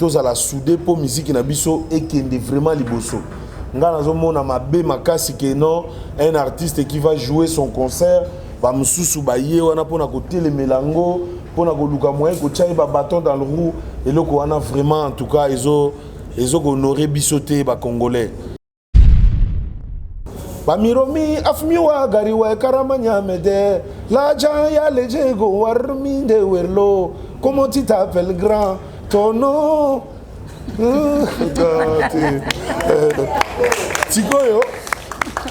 tous à la soudée pour musique na biso et qui est vraiment liboso. Nga nazomona mabe makasi que non un artiste qui va jouer son concert ba mususu ba ye wana pona ko telemelango pona ko luka moyen ko tchai ba bâton dans le roue et loko wana vraiment en tout cas ils ont honoré bisoté ba congolais. Bamiromi afmiwa gariwa karamanya mede la ya lejego warmi de werlo comment tu t'appelles grand ton nom Tikoyo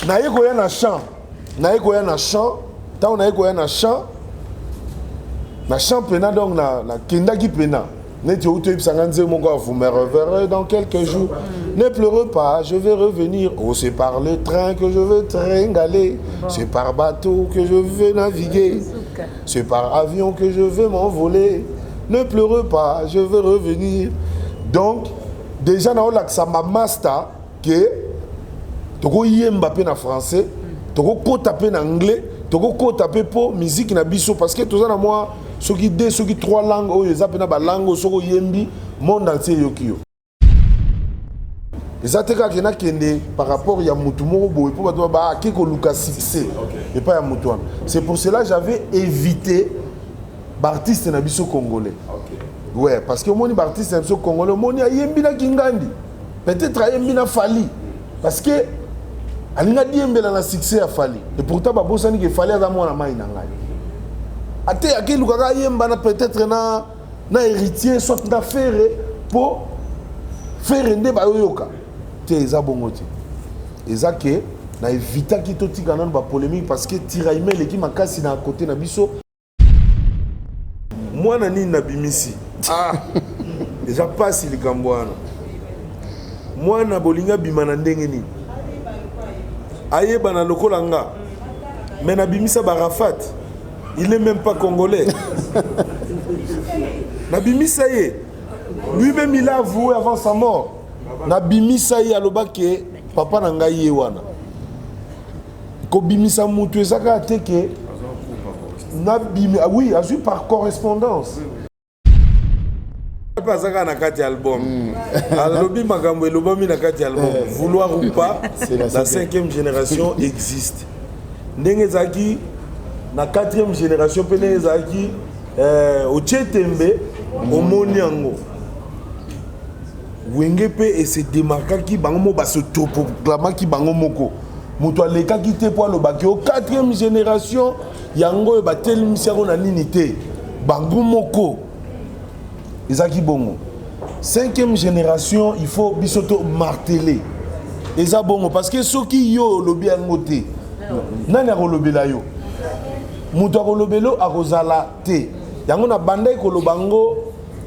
naiko ya na chant tant naiko ya na chant pena donc na kenda ki pena neti outo sanganze moko vous me reverrez dans quelques jours. Ne pleurez pas, je vais revenir. Oh, c'est par le train que je veux tringaler. C'est par bateau que je veux naviguer. C'est par avion que je veux m'envoler. Ne pleurez pas, je veux revenir. Donc, déjà, dans la ma master, que toko yemba na français, toko ko taper en anglais, toko ko taper pour musique na biso parce que tout ça na moi ceux qui trois langues oh ils appellent ba langue soko yembi monde entier yokio. Les attaques qui na kende par rapport ya mutu moko boy pour ba ki ko luka succès et pas ya mutu. C'est pour cela j'avais évité l'artiste na biso congolais. Ouais, parce que mon artiste na biso congolais moni yembi na kingandi. Peut-être yembi na fali parce que alinga diembela na succès ya fali. Et pourtant ba bosani ke fali za mwana mai na ngai. Ate aki lukaka yemba na peut-être na héritier soit na faire pour faire ende ba yoka. Te eza bongo te. Eza ke na évita ki to tika na ba polémique parce que tiraime leki makasi na côté na biso. Mwana nini na bimisi. Ah. Déjà passe likambo wana. Mwana bolinga bimana ndenge nini. Ayeba na lokola nga. Mais na bimisa Barafat. Il n'est même pas congolais. Nabimi Saye, lui-même il a avoué avant sa mort. Nabimi Saye alobake papa nangaye wana. Ko bimisa mutu ezaka teke nabimi oui, azui par correspondance. Pas ça na kati album. Alobi makambo elobomi na kati album. Vouloir ou pas, la 5e génération existe. Ndenge zaki na 4e génération pene zaki au Tchetembe au Moniango wenge pe et se démarquer qui bango ba se proclama qui bango moko muto aleka ki te po lo baki au 4e génération yango ba tel misero na ninité bango moko ezaki bongo 5e génération il faut bisoto marteler eza bongo parce que soki yo lobi yango te nani akolobela yo mutu akolobelo akozala te yango na banda ekolobango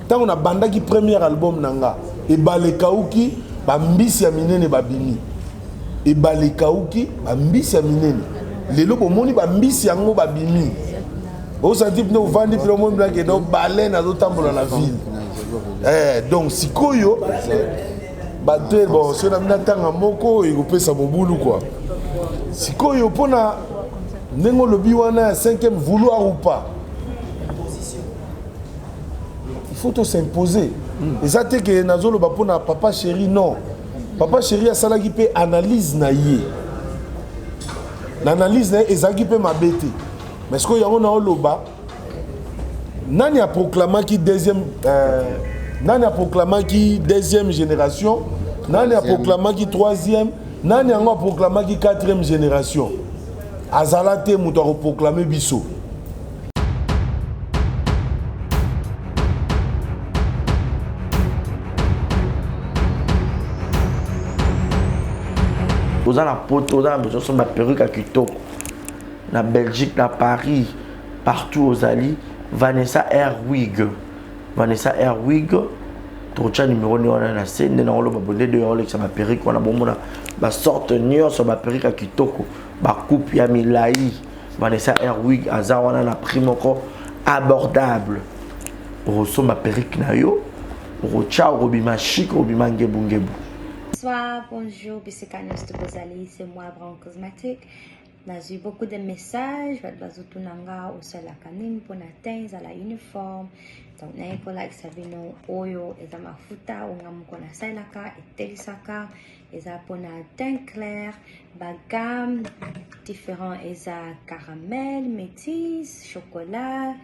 tango na banda ki premier album nanga ebale kauki bambisi ya minene babimi ebale kauki bambisi ya minene lelo bomoni bambisi yango babimi osanti pne ovandi pne omoni blake donc baleine azotambola na ville donc sikoyo bato bon so na mina tanga moko ekopesa mobulu quoi sikoyo mpona ndenge lobi wana 5e vouloir ou pas il faut s'imposer et ça te que nazolo ba pona papa chéri non papa chéri asalaki pe analyse na ye l'analyse na ezaki pe mabete mais ce que yango na oloba nani a proclamaki deuxième génération nani a proclamaki 3e nani yango a proclamaki 4e génération azala te mutu akoproclame biso Aux la poto, aux besoin de ma perruque à Kitoko. Na Belgique, na Paris, partout aux alliés. Vanessa Airwig. Vanessa Airwig. Trocha numéro 9 on a la scène. On a bonné de Rolex sur ma perruque. On a bon ma sorte nior sur ma perruque à Kitoko. Ma coupe ya Milai. Vanessa Airwig. Azar on a la prime encore abordable. Rosso ma perruque na yo. Rocha robima chic robima ngebu ngebu. Bonsoir, bonjour, Bissekanos de Bozali, c'est moi, Brown Cosmétique. On a eu beaucoup de messages. Bazutunanga usalakanin ponaten za la uniforme. Donc naiko like sabino oyo eza mafuta ungamuko na salaka etelisaka eza pona teint clair bagam différents eza caramel, métis, chocolat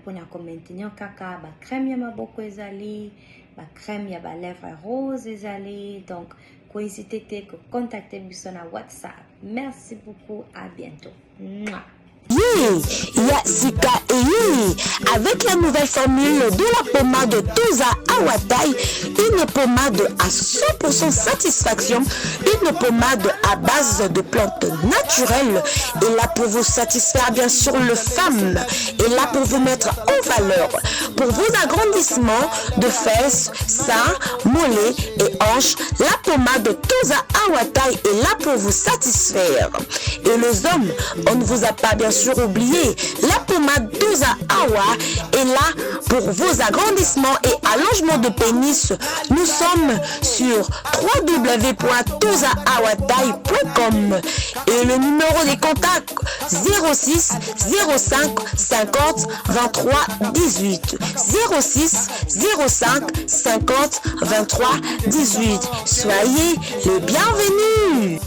pona ko maintenir kaka ba crème ya maboko ezali ba crème ya ba lèvres rose ezali donc n'hésitez pas à contacter sur WhatsApp. Merci beaucoup, à bientôt. Mouah. Yasika avec la nouvelle formule de la pommade Toza Awatai, une pommade à 100% satisfaction, une pommade à base de plantes naturelles, et là pour vous satisfaire bien sûr le femmes, et là pour vous mettre en valeur, pour vos agrandissements de fesses, seins, mollets et hanches, la pommade Toza Awatai est là pour vous satisfaire. Et les hommes, on ne vous a pas bien sûr oublié, la pommade Toza Awa est là pour vos agrandissements et allongements de pénis. Nous sommes sur www.tozaawatai.com et le numéro des contacts 06 05 50 23 18 06 05 50 23 18. Soyez les bienvenus.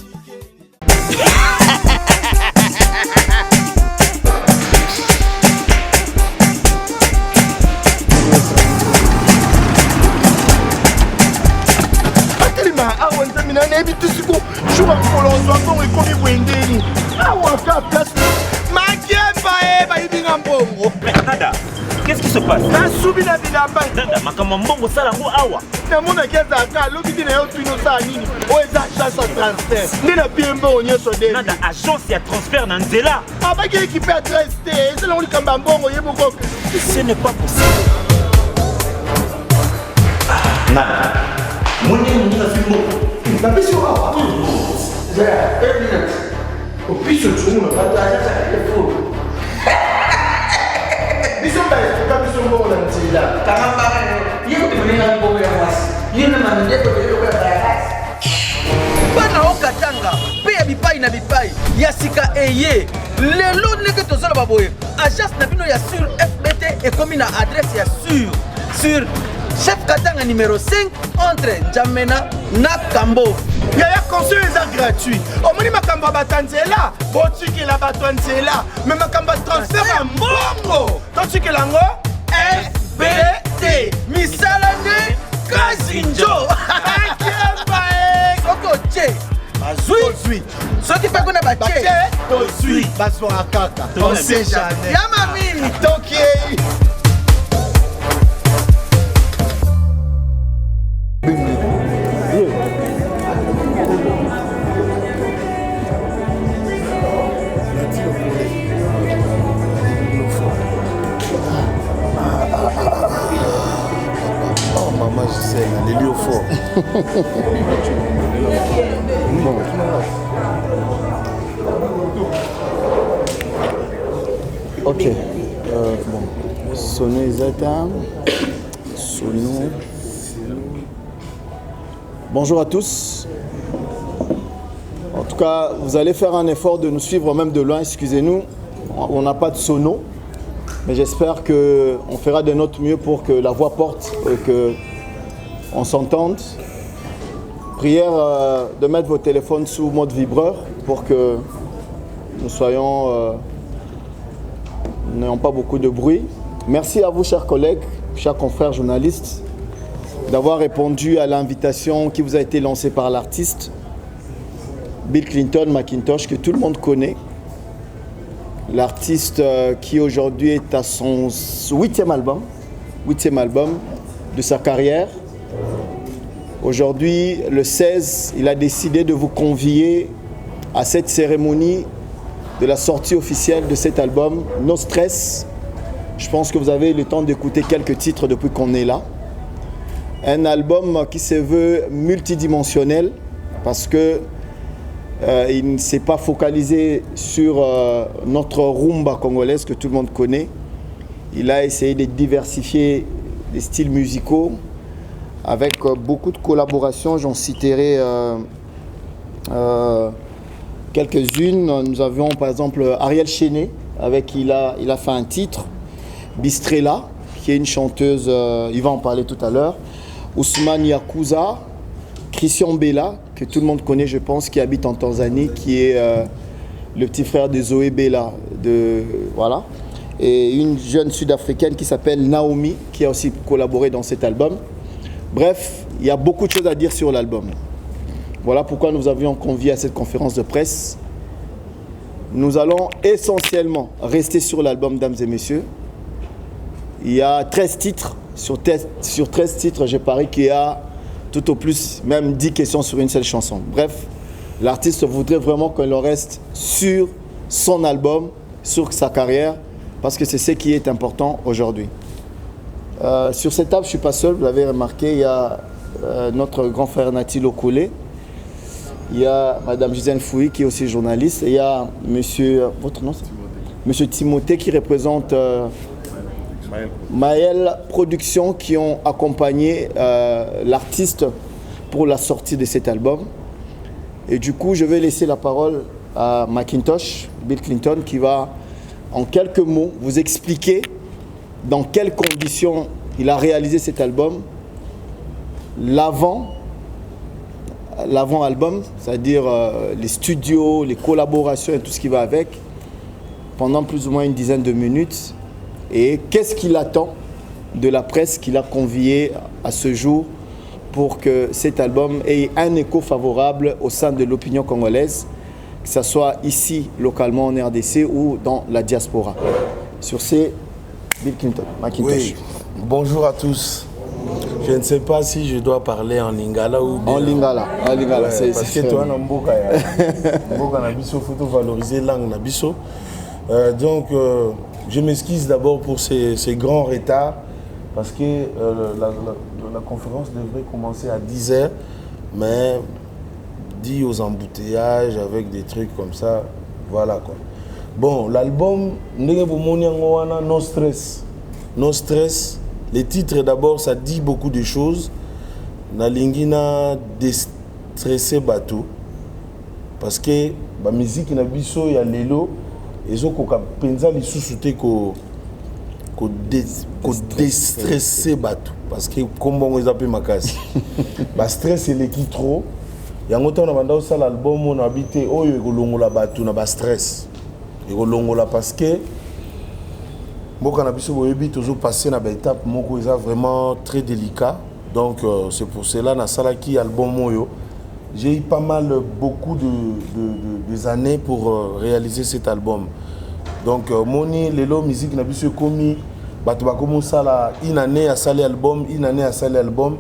Nada, qu'est-ce qui se passe? Nada, makamambongo salango awa. Nada, agence ya transfert na nzela. Ce n'est pas possible. Nada. Bana okatanga pe ya bipai na bipai Yasika eye lelo ndenge tozala baboye agence na bino ya sur FBT ekomi na adresse ya sur chef Katanga numéro 5 entre Njamena na Kambo. Yaya conseil est gratuit. Omoni makamba batanzela, botiki la batanzela, mais makamba transfert à mbongo. Totiki lango FBT. Misala ne Kazinjo. Soko che. Azui. Soki pa kona bache. Tozui. Baso akaka. On sait jamais. Yama mimi. Toki. Les lieux forts. Bon. Ok. Bon. Sono Isata. Sono. Bonjour à tous. En tout cas, vous allez faire un effort de nous suivre même de loin. Excusez-nous. On n'a pas de sono. Mais j'espère qu'on fera de notre mieux pour que la voix porte et qu'on s'entende. Prière de mettre vos téléphones sous mode vibreur pour que nous n'ayons pas beaucoup de bruit. Merci à vous, chers collègues, chers confrères journalistes, d'avoir répondu à l'invitation qui vous a été lancée par l'artiste Bill Clinton Macintosh, que tout le monde connaît. L'artiste qui aujourd'hui est à son 8e album de sa carrière. Aujourd'hui, le 16, il a décidé de vous convier à cette cérémonie de la sortie officielle de cet album, No Stress. Je pense que vous avez eu le temps d'écouter quelques titres depuis qu'on est là. Un album qui se veut multidimensionnel parce que il ne s'est pas focalisé sur notre rumba congolaise que tout le monde connaît. Il a essayé de diversifier les styles musicaux avec beaucoup de collaborations. J'en citerai quelques-unes. Nous avions par exemple Ariel Chenet, avec qui il a fait un titre. Bistrella, qui est une chanteuse, il va en parler tout à l'heure. Ousmane Yakuza, Christian Bella, que tout le monde connaît, je pense, qui habite en Tanzanie, qui est le petit frère de Zoé Bella. Voilà. Et une jeune sud-africaine qui s'appelle Naomi, qui a aussi collaboré dans cet album. Bref, il y a beaucoup de choses à dire sur l'album. Voilà pourquoi nous avions convié à cette conférence de presse. Nous allons essentiellement rester sur l'album, dames et messieurs. Il y a 13 titres. Sur 13 titres, je parie qu'il y a tout au plus même 10 questions sur une seule chanson. Bref, l'artiste voudrait vraiment qu'on le reste sur son album, sur sa carrière, parce que c'est ce qui est important aujourd'hui. Sur cette table, je ne suis pas seul, vous l'avez remarqué, il y a notre grand frère Natilo Koulé, il y a Madame Gisèle Fouy qui est aussi journaliste, et il y a Monsieur, votre nom, Monsieur Timothée qui représente Maël Productions qui ont accompagné l'artiste pour la sortie de cet album. Et du coup, je vais laisser la parole à Macintosh, Bill Clinton, qui va en quelques mots vous expliquer dans quelles conditions il a réalisé cet album, l'avant-album, c'est-à-dire les studios, les collaborations et tout ce qui va avec, pendant plus ou moins une dizaine de minutes. Et qu'est-ce qu'il attend de la presse qu'il a conviée à ce jour pour que cet album ait un écho favorable au sein de l'opinion congolaise, que ce soit ici, localement en RDC ou dans la diaspora. Sur ces, Bill Clinton, Macintosh. Oui. Bonjour à tous. Je ne sais pas si je dois parler en lingala ou bien... En lingala, ouais, c'est parce que toi, dans Mboka, il faut valoriser la langue Nabiso. Donc, je m'excuse d'abord pour ces grands retards parce que la conférence devrait commencer à 10h, mais dit aux embouteillages avec des trucs comme ça, voilà quoi. Bon, l'album, No Stress. No Stress, les titres d'abord, ça dit beaucoup de choses. Nalingina déstressé bateau parce que la musique na biso ya lelo ezo koka penza lisusu te ko déstresser bateau parce que comme on les appelle makasi ba stress est qui trop yango tona banda osala album on habité oyo ekolongola bateau na ba stress ekolongola parce que mboka na biso boyebi tozo passer na ba étape moko eza vraiment très délicat. Donc c'est pour cela na salaki album oyo j'ai eu pas mal beaucoup de années pour réaliser cet album. Donc moni lelo musique na biso komi bato ba komo sala une année à saler album, une année à saler album.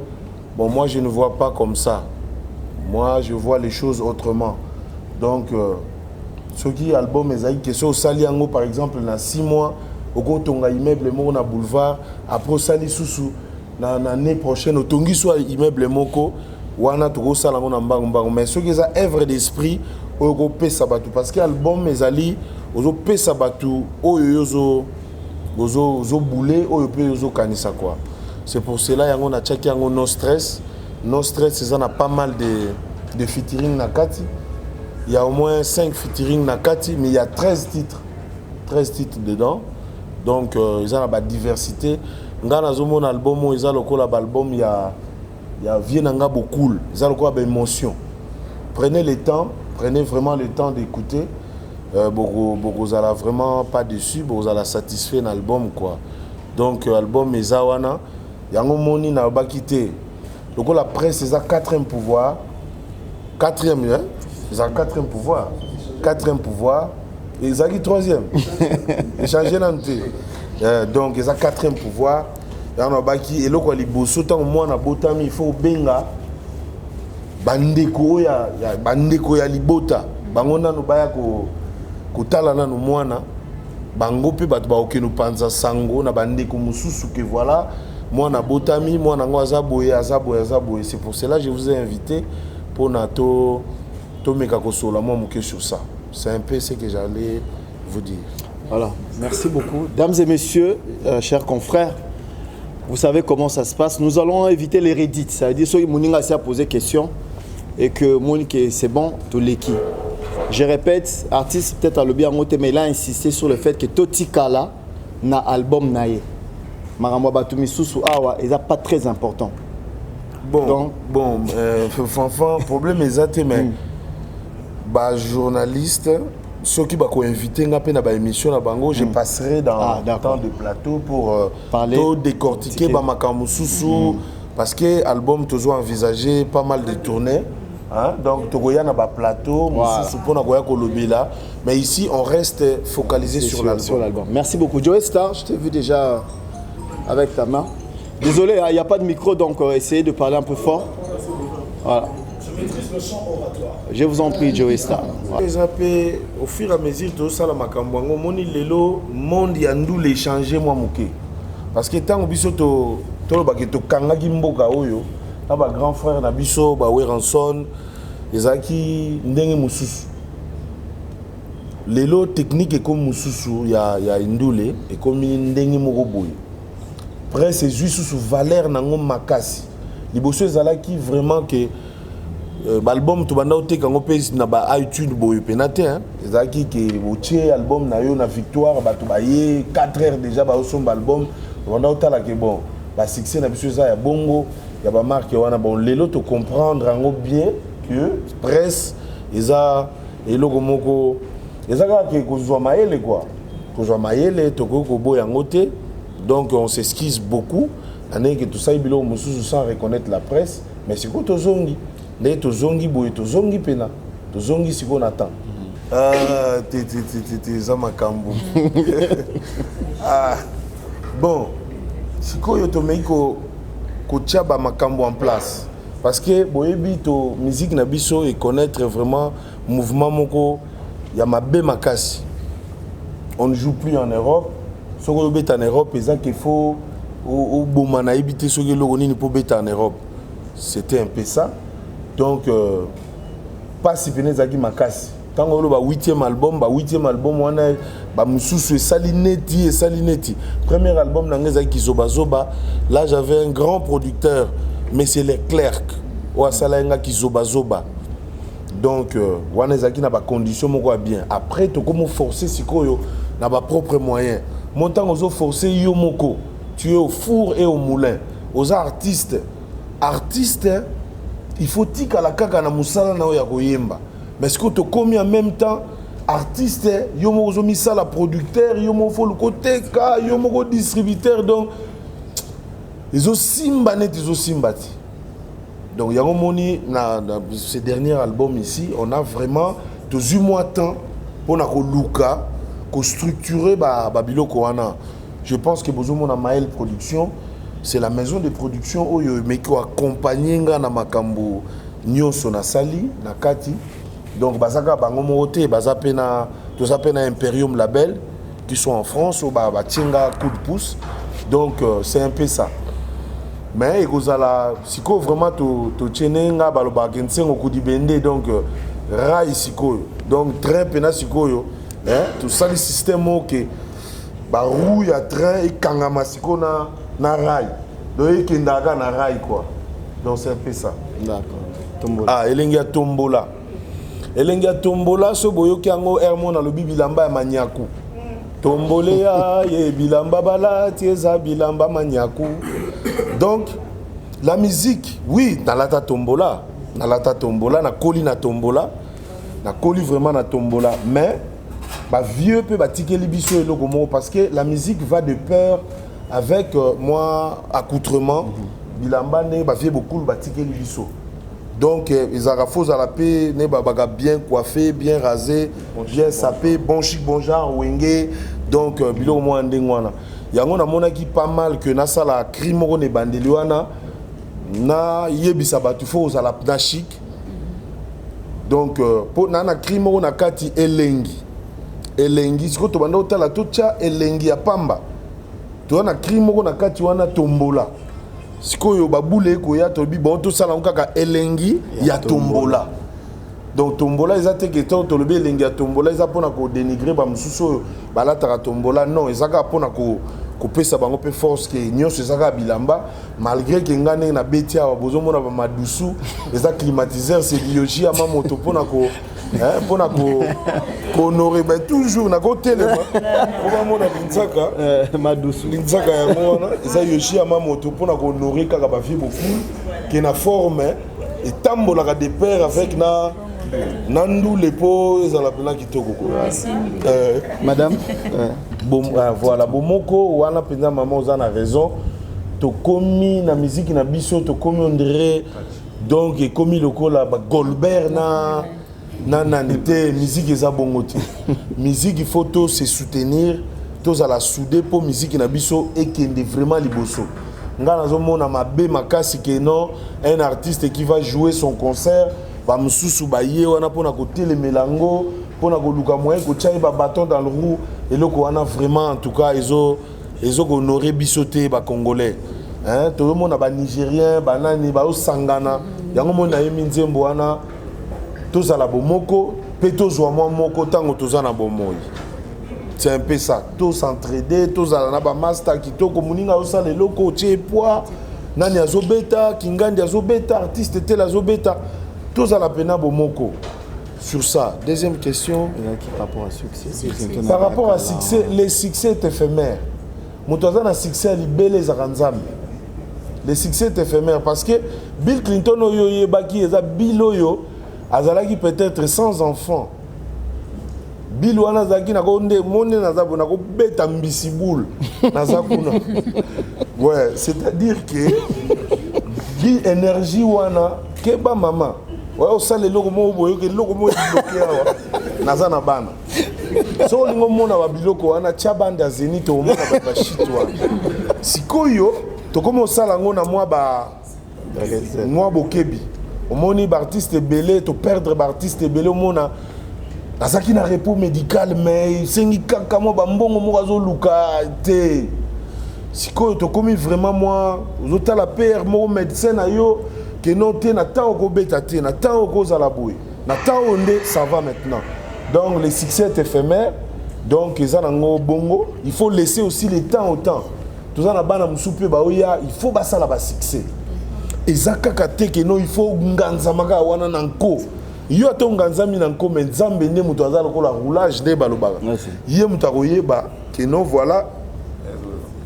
Bon, moi je ne vois pas comme ça. Moi je vois les choses autrement. Donc ce qui album ezali que so sali yango par exemple na 6 mois au tonga immeuble moko na boulevard après sali susu l'année prochaine au tongi soit immeuble moko wana to sala ngo na mbango mais ce qui est œuvre d'esprit au pesa batu parce que album ezali ozo pesa batu oyo ozo boulé oyo pe ozo kanisa quoi. C'est pour cela yango na tchaki yango No Stress ça a pas mal de featuring na kati. Il y a au moins 5 featuring na kati mais il y a 13 titres dedans. Donc ils ont la diversité. Ngana zomo na album ils ont le album il y a Vienanga beaucoup, ils ont le émotion. Prenez vraiment le temps d'écouter. Vous allez vraiment pas déçu, vous allez satisfait dans l'album quoi. Donc l'album Ezawana, yango moni na ba quitté. Donc la presse c'est ça 4e pouvoir. 4e hein? C'est ça 4e pouvoir. 4e pouvoir et ça qui 3e. Échanger l'anté. Donc ils ont 4e pouvoir. Yana baki eloko liboso tant moi na botami il faut benga bandeko ya libota. Bango na no baya ko kotala na no mwana bango pe bato ba okenu panza sango na bandeko mususu que voilà mwana botami mwana ngo azaboye. C'est pour cela que je vous ai invité pour nato meka kosola moi moke sur ça. C'est un peu ce que j'allais vous dire. Voilà, merci beaucoup. Dames et messieurs, chers confrères, vous savez comment ça se passe. Nous allons éviter les reddits. Ça veut dire que Mouninga s'est posé question et que Monique c'est bon, tout l'équipe. Je répète, artiste peut-être à le bien noté, mais il a insisté sur le fait que Toti Kala na album naye. Maramwa Batumi Susu Awa, ils pas très important. Bon, Fanfan, problème exact, mais bah journaliste, ceux qui m'ont invité à une émission à Bango, je passerai dans le temps de plateau pour parler, décortiquer Bamakamu Susu, parce que l'album toujours envisagé pas mal de tournées. Hein? Donc, Togoya n'a pas plateau, mais ici on reste focalisé sur l'album. Merci beaucoup. Joey Star, je t'ai vu déjà avec ta main. Désolé, il n'y a pas de micro, donc essayez de parler un peu fort. Voilà. Je maîtrise le son oratoire. Je vous en prie, Joey Star. Au fur et à mesure de ça, le monde yandou l'échanger moi moké. Parce que tant que biso to kangaki mboka oyo, na ba grand frère na biso ba Weranson, ezaki ndenge mususu. Lelo technique et comme mususu ya indule et comme ndenge moko boye. Après c'est juste sous valeur nango makasi. Liboso ezalaki vraiment que l'album to banda ote kango pesi na ba iTunes boye penate hein. Ezalaki que botie album na yo na victoire ba to baye 4 heures déjà ba osomba album banda otala que bon ba succès na biso ya bongo ya ba marque wana bon lelo to comprendre ngo bien que presse eza eloko moko ezaka que kozwa maele quoi. Kozwa maele to ko boya ngote. Donc on s'esquisse beaucoup. Que tout ça, il y sans reconnaître la presse. Mais c'est quoi Tozongi? Tozongi, boy, Tozongi, pena. Tozongi, c'est qu'on attend. Ah, t'es Zamakambo. Ah, bon. C'est quoi Yotomeko Kochaba Makambo en place? Parce que, boyebi, to musique nabiso et connaître vraiment mouvement moko, Yamabe Makasi. On ne joue plus en Europe. Si on est en Europe, c'est qu'il faut au Boumana éviter ce que l'on pour en Europe. C'était un peu ça. Donc, pas si péné Zaki Makasi. Tant qu'on a le 8e album, on a Salinetti. Premier album, là j'avais un grand producteur, mais c'est les Clercs. Donc, on a pas condition bien. Après, tu as forcé si on a pas propre moyen. Montant aux forcés Yomoko, tu es au four et au moulin. Aux artistes, il faut dire qu'à la kaka na musala na oya koyemba. Mais ce que tu commis en même temps, artiste, Yomoko misala producteur, Yomoko le côté ka, Yomoko distributeur, donc ils ont simbanet, ils ont simbati. Donc Yamomoni na ce dernier album ici, on a vraiment 18 mois de temps pour na ko luka. Structuré Biloko wana. Je pense que Bozomo na Maël Production, c'est la maison de production où mais qui accompagné na makambo nyonso na sali na kati. Donc bazaka bango moté bazapena to zapena Imperium Label qui sont en France au tinga coup de pouce. Donc c'est un peu ça. Mais ekozala siko vraiment to tchenenga baloba kensengo kudibende donc rai siko. Donc train pena siko yo. Tout ça, le système ok, roue ya train et kangamasiko na rail. Donc il y a na rail quoi. Donc c'est un peu ça. D'accord. Ah, elengia tombola. Elengia tombola so boyoki yango hermon na lobi bilamba ya manyaku. Tombole ya ye bilamba bala tieza bilamba manyaku. Donc la musique, oui, na lata tombola, na koli na tombola, na koli vraiment na tombola, mais vieux peut batiquer les bisous et le gomo parce que la musique va de pair avec moi accoutrement bilamba ne vieux beaucoup batiquer les bisous donc ils arafos à la paix ne baga bien coiffé bien rasé bien sapé bon chic bon genre wenge donc bilo mo ndengwana yango na mona ki pas mal que na sala crime ne bandeliwana na yebisa batu fo za la na chic donc pour na crime na kati elengi elengi siko to banda otala tocha elengi ya pamba to na crime na kati wana tombola siko yo babule ko ya to bi bon to sala kaka elengi ya tombola donc tombola ezate que to le elengi ya tombola eza pona ko dénigrer ba mususu balata tombola non ezaka pona ko pesa bango pe force que nyonso ezaka bilamba malgré que ngane na betia bozo mona ba madusu eza climatiseur c'est biogie ama moto pona ko Pour honorer toujours na côté le pour mon Linzaka Madoussou Linzaka ya mona ça Yoshi Amamoto pour honorer kaka ba fille beaucoup qui na forme et tambola de pair avec na Nandou les poses à la pena kitoko madame bon voilà bomoko wana penza maman on a raison to komi na musique na biso to komi on dirait donc et komi lokola ba Goldberg na nité musique eza bongote musique il faut to se soutenir tous à la souder pour musique na biso et qui est vraiment liboso nga nazomona mabe makasi que non un artiste qui va jouer son concert ba mususu ba ye wana pona ko telemelango pona ko luka moyen ko tchai ba bâton dans le roue et loko wana vraiment en tout cas ils ont honoré bisoté ba congolais hein tout le monde ba nigérien ba nani ba osangana yango mona yemi nzembo wana tous à la bomoko pe tous wa moko tango tous na bomoyi c'est un peu ça tous s'entraider tous à na ba master kitoko muninga osala loko tche poids nani azobeta kingandi azobeta artiste tel azobeta tous à la peine bomoko sur ça. Deuxième question. Par rapport à succès. Par rapport à succès, les succès est éphémère. Moutouazan a succès à libérer les Aranzam. Les succès est éphémère parce que Bill Clinton oyo yebaki eza Bill oyo azalaki peut-être sans enfants. Bill wana zaki na konde monde na zabu na ko beta mbisiboul na zakuna. Ouais, c'est-à-dire que Bill énergie wana keba mama. Ouais, au sale loko mo boyo ke loko mo bloqué awa nazana bana. So lingo mona ba biloko wana chabanda zenito mona ba shitwa. Sikoyo to comme osala ngo na moi bokebi. Omoni ba artiste belé to perdre ba artiste belé mona azaki na repos médical mais sengi kaka mo ba mbongo mo azo luka te. Sikoyo to comme vraiment moi ozota la père mo médecin na yo que non te na temps ko beta te na temps ko za la boué na temps onde ça va maintenant donc le succès est éphémère donc ils ont bongo il faut laisser aussi le temps au temps tout ça na bana musupe ba oya il faut basa la ba succès ezaka kate que non il faut nganza maka wana nanko yo to nganza mi nanko mais nzambe ne muto azala ko la roulage de balobaka ye muto koyeba que non voilà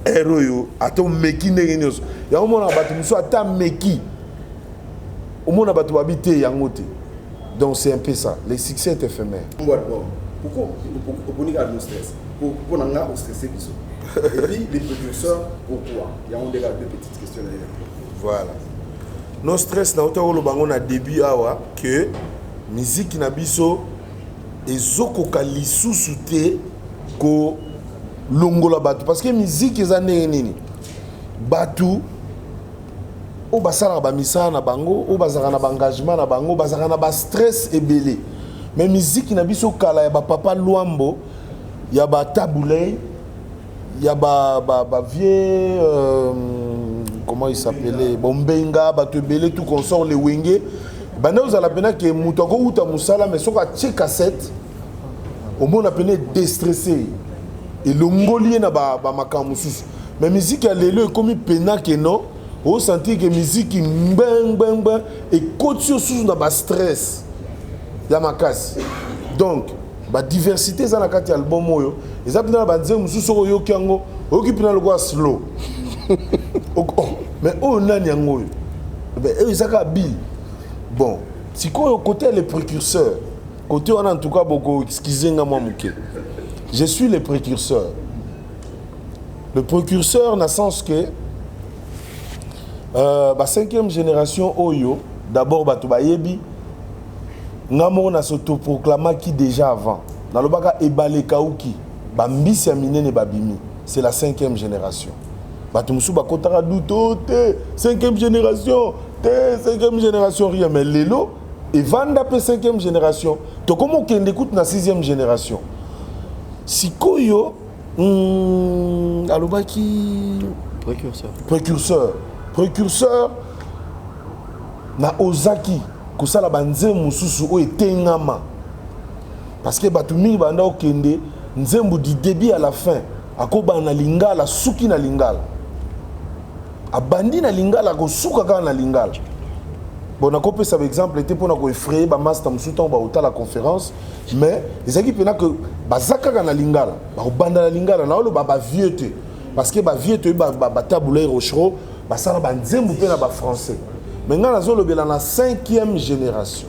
héros ato meki ndenge nyos ya mona batu musu ata meki au monde a battu habité yangote donc c'est un peu ça les succès est éphémère pourquoi on a le stress pour on a stressé et puis les précurseurs pourquoi il y a deux petites questions derrière voilà no stress na autant le bango na début awa que musique na biso ezoko kalisusu te ko longola batu parce que musique ezane nini batu o basala ba misala na bango o bazaka na engagement na bango bazaka na ba stress ebelé mais musique na biso kala ya ba papa Luambo ya ba Taboulay ya ba vieux comment il s'appelait Bombenga ba tebelé tout consort les wenge bana uzala pena ke muto ko uta musala mais soka che cassette au monde appelé déstressé et longolier na ba makamu susu mais musique ya lelo comme pena ke non on sentit que musique bang et côté sous dans bas stress ya makas donc ba diversité za na kati album oyo ezapina na banze mususu oyo kiango okipina lokwa slow mais on nani yango ben ezaka Bill bon sikoyo côté les précurseurs côté on en tout cas beaucoup excusez moi muke je suis le précurseur dans le sens que ba 5e génération oyo d'abord batu bayebi ngamo na s'autoproclama qui déjà avant na lobaka ebale kauki ba mbisi ya minene babimi c'est la 5e génération batu musu ba kotara duto te 5e génération rien mais lelo et vanda pe 5e génération to comment kende écoute na 6e génération sikoyo alobaki précurseur na ozaki kosala banzembo mususu o etengama parce que batu mingi banda okende nzembo du début à la fin akoba na lingala suki na lingala abandi na lingala kosuka kaka na lingala bon nakopesa par exemple était pour nako effrayer ba master musuta ba ota la conférence mais ezaki pena que bazaka na lingala ba banda la lingala na olo ba vieux te parce que ba vieux te ba tabouler rochero ba sala ba nzembu pe na ba français mais nga nazo lobela na 5e génération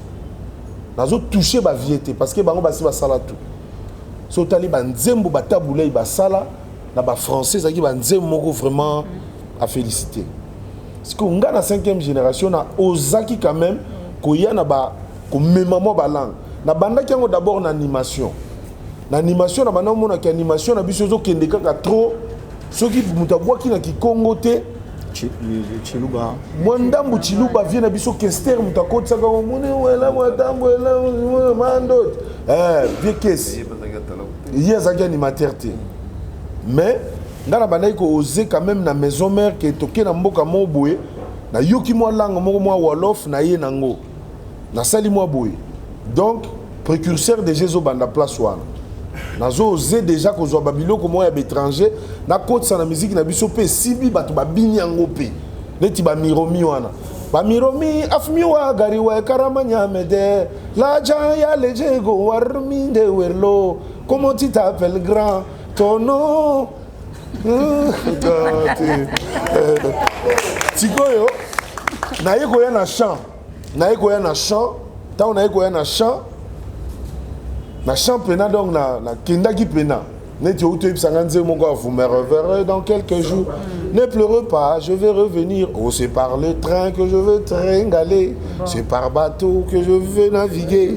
nazo toucher ba vieux te parce que bango ba si ba sala tout so tali ba nzembu ba tabouler ba sala na ba français ezaki ba nzembu moko vraiment à féliciter. Parce que nga na 5e génération na ozaki quand même koya na ba ko memamo ba langue na banda ki d'abord na animation na banda mona ki animation na biso zo kende kaka trop soki mutabwa ki na ki Congo te Chiluba mwandambu Chiluba vient na biso kester mutakoti saka mone wela mwatambo wela mando vieux kesi yezaki animateur te mais ndana bandai ko oser quand même na maison mère que toke na mboka mo boye na yoki mo langue moko mo wolof na ye nango na sali mo boye donc précurseur de Jésus banda place wana nazo oser déjà ko zo babilo ko mo ya étranger na côte sa na musique na biso pe sibi bato babini yango pe neti ba miromi wana ba miromi afmiwa gari wa karamanya mede la ya lejego warmi de werlo comment tu t'appelles grand ton nom Tikoyo, naye koya na chant, tant naye koya na chant pena donc na kendaki pena. Neti outo ipsanganze moko vous me reverrez dans quelques jours. Ne pleurez pas, je vais revenir. Oh, c'est par le train que je veux tringaler, c'est par bateau que je veux naviguer,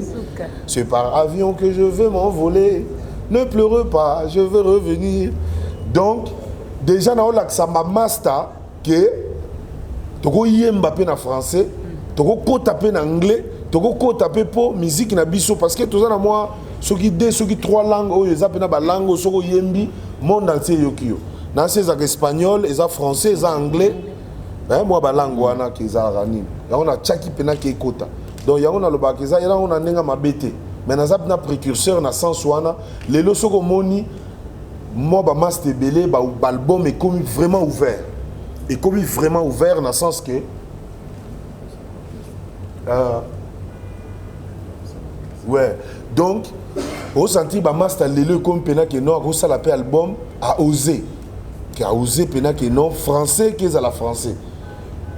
c'est par avion que je veux m'envoler. Ne pleurez pas, je veux revenir. Donc, déjà, on a ma master que tu yemba pe na français, tu taper en anglais, tu taper pour musique na biso parce que tout ça na moi soki 2 soki 3 langues o eza pe na ba langue soko yembi monde entier yokio. Na c'est espagnol, eza français, eza anglais. Moi ba langue wana ki eza rani. Ya on a chaki pena ki ekota. Donc ya on a le bakiza ya on a nenga mabete. Mais na za na précurseur na sens wana lelo soko moni moi ba master belé ba album est comme vraiment ouvert et comme vraiment ouvert dans le sens que ouais donc au senti ba master lelo comme pena que non ça l'appelle album a osé pena que non français qui est à la français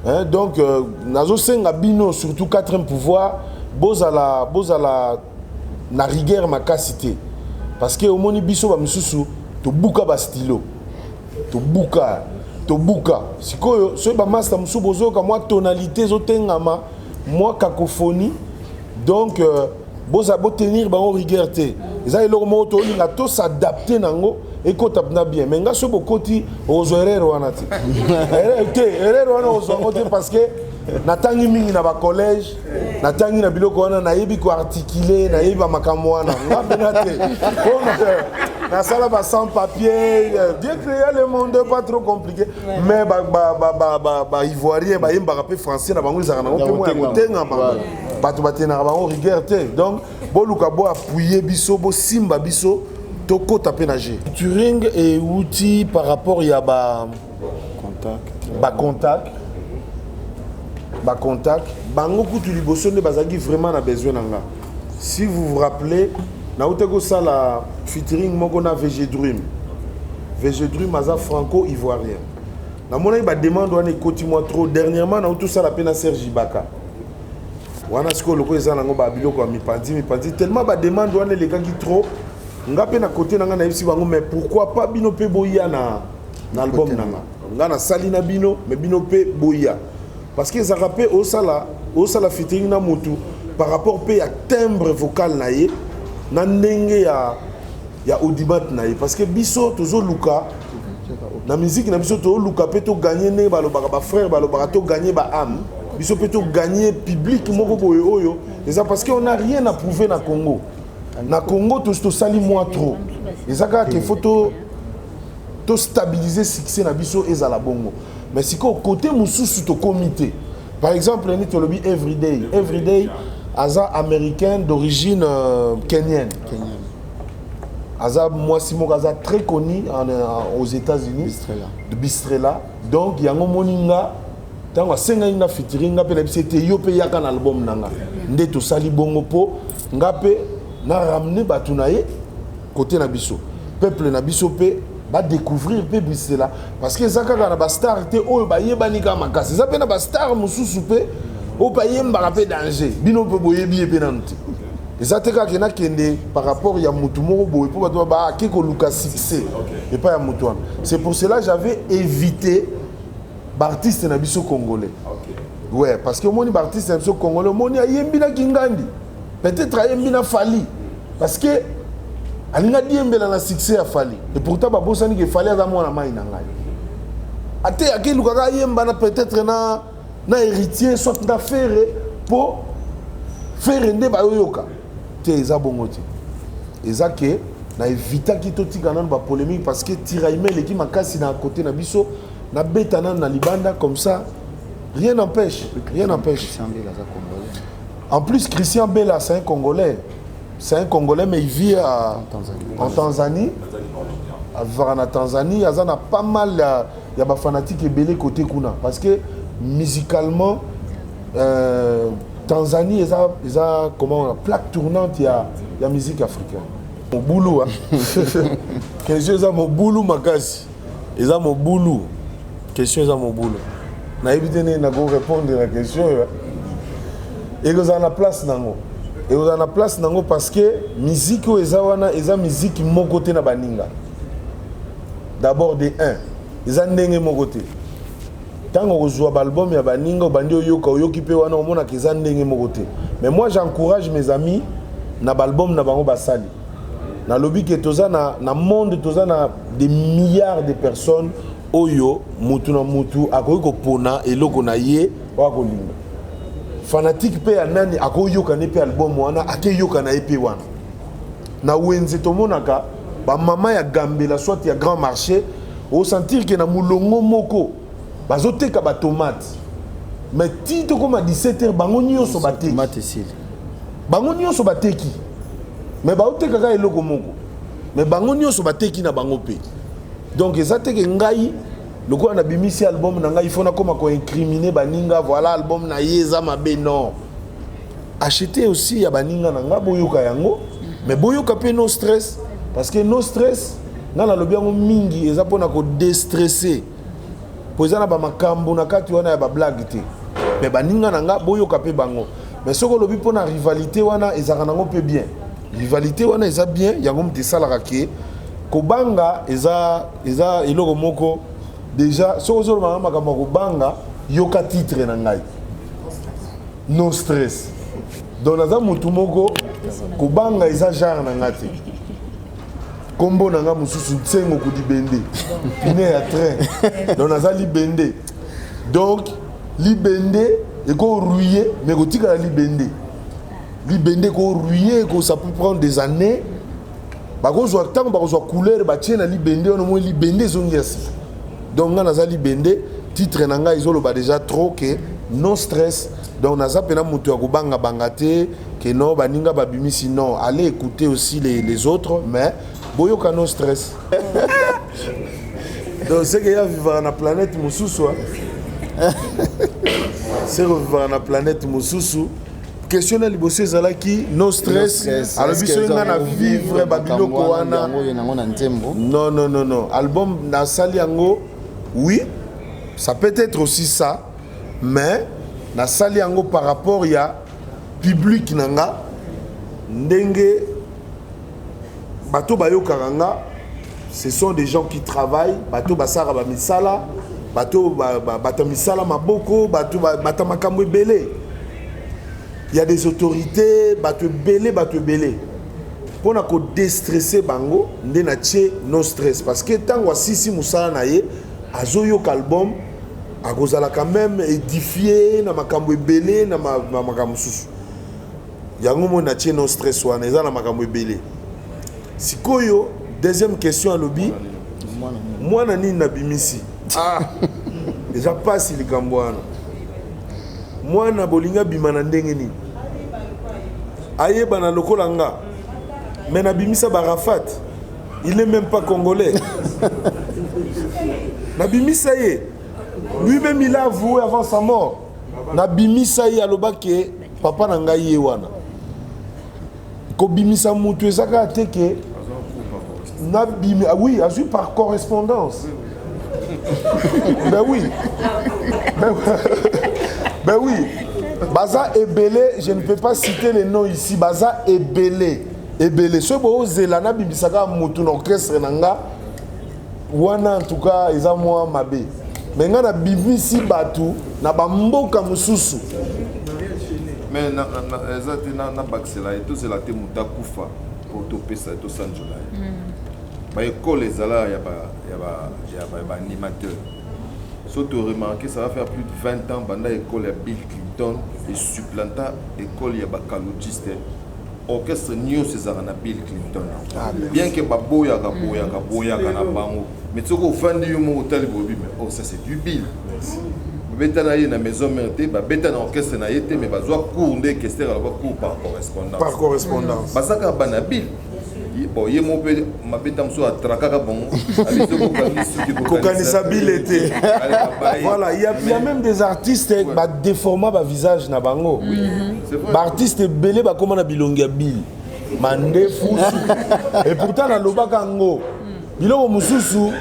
hein donc nazo senga bino surtout 4e pouvoir bozala na rigueur makasité parce que au moni biso ba misusu to buka ba stylo to buka sikoyo so ba master musu bozoka moi tonalité zotengama moi cacophonie donc boza tenir ba rigueur te eza eloko mo to linga to s'adapter nango et ko tapna bien mais nga so bokoti ozoerero wana te erero wana ozongote parce que natangi mingi na ba collège natangi na biloko wana nayebi ko articuler nayebi ba makambo wana nga benate na sala ba sans papier Dieu créa le monde pas trop compliqué mais ba ivoirien ba yemba pe français na bango ezaka nango pe mo ya kotenga bato batena bango rigueur te donc boluka bo appuyer biso bo simba biso to kota pe nager Turing et outil par rapport ya ba contact bango kutu liboso nde bazaki vraiment na besoin nanga si vous vous rappelez na uteko sala featuring moko na VG Dream aza franco-ivoirien na mona ba demande wana ekoti moi trop dernièrement na utu sala pe na Serge Ibaka wana siko loko eza nango ba biloko ya mipandi tellement ba demande wana elekaki trop nga pe na côté nanga na yebisi bango mais pourquoi pas bino pe boya na album nanga nga na sali na bino mais bino pe boya parce que ça rappelle au sala featuring na mutu par rapport pe ya timbre vocal na ye na ndenge ya audimat na ye parce que biso tozo luka na musique na biso to luka pe to gagner ne balobaka ba frère balobaka to gagner ba âme biso pe to gagner public moko boye oyo et ça parce que on a rien à prouver na Congo to sali moi trop et ça que photo to stabiliser succès na biso ezala bongo mais si côté mususu to comité par exemple ni to lobi everyday aza américain d'origine kenyenne aza moi Simon aza très connu aux États-Unis de Bistrella donc yango moninga Tant que na featuring nga pe na c'était yo pe yaka na album nanga. Nde to sali bongo po nga pe na ramener batu na ye côté na biso. Peuple na biso pe ba découvrir pe bisela parce que ça kaka na ba star te o ba yebani ka makasi. Ça pe na ba star mususu pe o pa yemba pe danger. Bino pe boyebi pe na nti. Et ça te kaka na kende par rapport ya mutu moko boye po ba ba keko luka succès et pas ya mutu. C'est pour cela j'avais évité l'artiste na biso congolais. Ouais, parce que mon artiste na biso congolais, mon ayembi na kingandi. Peut-être ayembi na fali parce que alinga diembe na succès a fali. Et pourtant ba bosani ke fali za mona mai na ngai. Ate akelu kaka yemba na peut-être na héritier soit na faire pour faire nde ba yoka. Te eza bongoti. Eza ke na évita ki totika na ba polémique parce que tiraimel qui makasi na côté na biso na betana na libanda comme ça rien n'empêche. En plus Christian Bella c'est un Congolais mais il vit en Tanzanie. En Tanzanie, il y a pas mal il y a des fanatiques et belé côté kuna parce que musicalement Tanzanie ils a comment plaque tournante il y a musique africaine. Mon boulot question ça mon boulot makasi. Ils ont mon boulot. Question est à mon boulot. Na évité na go répondre à la question. Et vous en la place nango. Et vous en la place nango parce que musique o ezawana eza musique mon côté na baninga. D'abord de 1. Eza ndenge mon côté. Tant on joue album ya baninga bandi oyoka oyoki pe wana omona eza ndenge mon côté. Mais moi j'encourage mes amis na album na bango basali. Na lobby que toza na monde toza na des milliards de personnes oyo mutu na mutu akoki kopona eloko na ye wakolinga fanatique pe ya nani akoyoka ne pe album wana akeyoka na EP wana na wenze tomonaka ba mama ya Gambela soit ya Grand Marché au sentir que na mulongo moko bazoteka ba tomate mais tito comme 17h bango nyonso bateki tomate sile bango nyonso bateki mais baoteka ka eloko moko mais bango nyonso bateki na bango pe. Donc ezateke ngai loko na bimisi album na ngai il faut na koma ko incriminer baninga voilà album na yeza mabe non. Acheter aussi ya baninga na nga boyoka yango mais boyoka pe no stress parce que no stress na na lobi yango mingi eza pona ko déstresser. Poza na ba makambo na kati wana ya ba blague te. Mais baninga na nga boyoka pe bango. Mais soko lobi pona rivalité wana ezaka nango pe bien. Rivalité wana eza bien yango mte salaka ke kobanga eza eloko moko déjà so ozolo mama kama kobanga yoka titre na ngai no stress donc naza mutu moko kobanga eza genre na ngati kombo na nga mususu tsengo kudibende pine ya train donc naza libende donc libende eko rouiller mais kotika libende ko rouiller ko ça peut prendre des années. Bakozwa tango bakozwa couleur batie na libende ono mo libende zongiasi. Donc nga naza libende titre na nga izolo ba déjà trop que non stress. Donc naza pena mutu ya kobanga bangate que non baninga babimisi non. Allez écouter aussi les autres mais boyoka non stress. Donc c'est que ya vivre na planète mususu. C'est vivre na planète mususu. Question na liboso ezala ki no stress alors biso nga na vivre babiloko wana non album na sali yango oui ça peut être aussi ça mais na sali yango par rapport ya public nanga ndenge bato bayokaka nga ce sont des gens qui travaillent bato basara ba misala bato bata misala maboko bato bata makambo ebele. Il y a des autorités, bato belé. Pour na ko déstresser bango, ndé na tché no stress parce que tant wa sisi musala na ye azoyo album akozala quand même édifié na makambo belé na makambo susu. Yango mo na tché no stress wana eza na makambo belé. Sikoyo deuxième question à lobby. Moi na nini na bimisi. Déjà pas si likambo wana. Moi na bolinga bimana ndenge ni ayeba na lokola nga mais na bimisa Barafat il est même pas congolais na bimisa ye Lui-même, il a avoué avant sa mort. Nabimisa y alobake papa nanga yewana. Ko bimisa mutu ezaka teke. Nabimi oui, a par correspondance. Ben oui. Ben oui. Baza Ebele, je ne peux pas citer les noms ici. Baza Ebele. Ebele. Ce beau Zelana Bibisaka Moutoun orchestre Nanga. Wana en tout cas, ils ont moi mabé. Mais na Bibisi Batu, na Bamboka Mususu. Mais na Baxela et tout c'est la Temuta Koufa pour toper ça tout Sanjola. Bah école les ala y a ba animateur. Surtout remarqué ça va faire plus de 20 ans banda école à Bill Clinton et supplanta école y a ba kalogiste. Orchestre New César na Bill Clinton. Bien que baboya na bango. Mais tu au fin du moment hôtel Bobby mais oh ça c'est du Bill. Beta na na maison mère ba beta na orchestre na yete mais ba zo cours d'orchestre là ba cours par correspondance. Par correspondance. Ba saka bana Bill. Bon, il m'a bêta à Traka bon. Kokanisabilité. Voilà, il y a même des artistes qui déforment leur visage na bango. Artiste belé ba comment na bilongia Bill. Mande fou. Et pourtant na lobaka ngo. Biloko mususu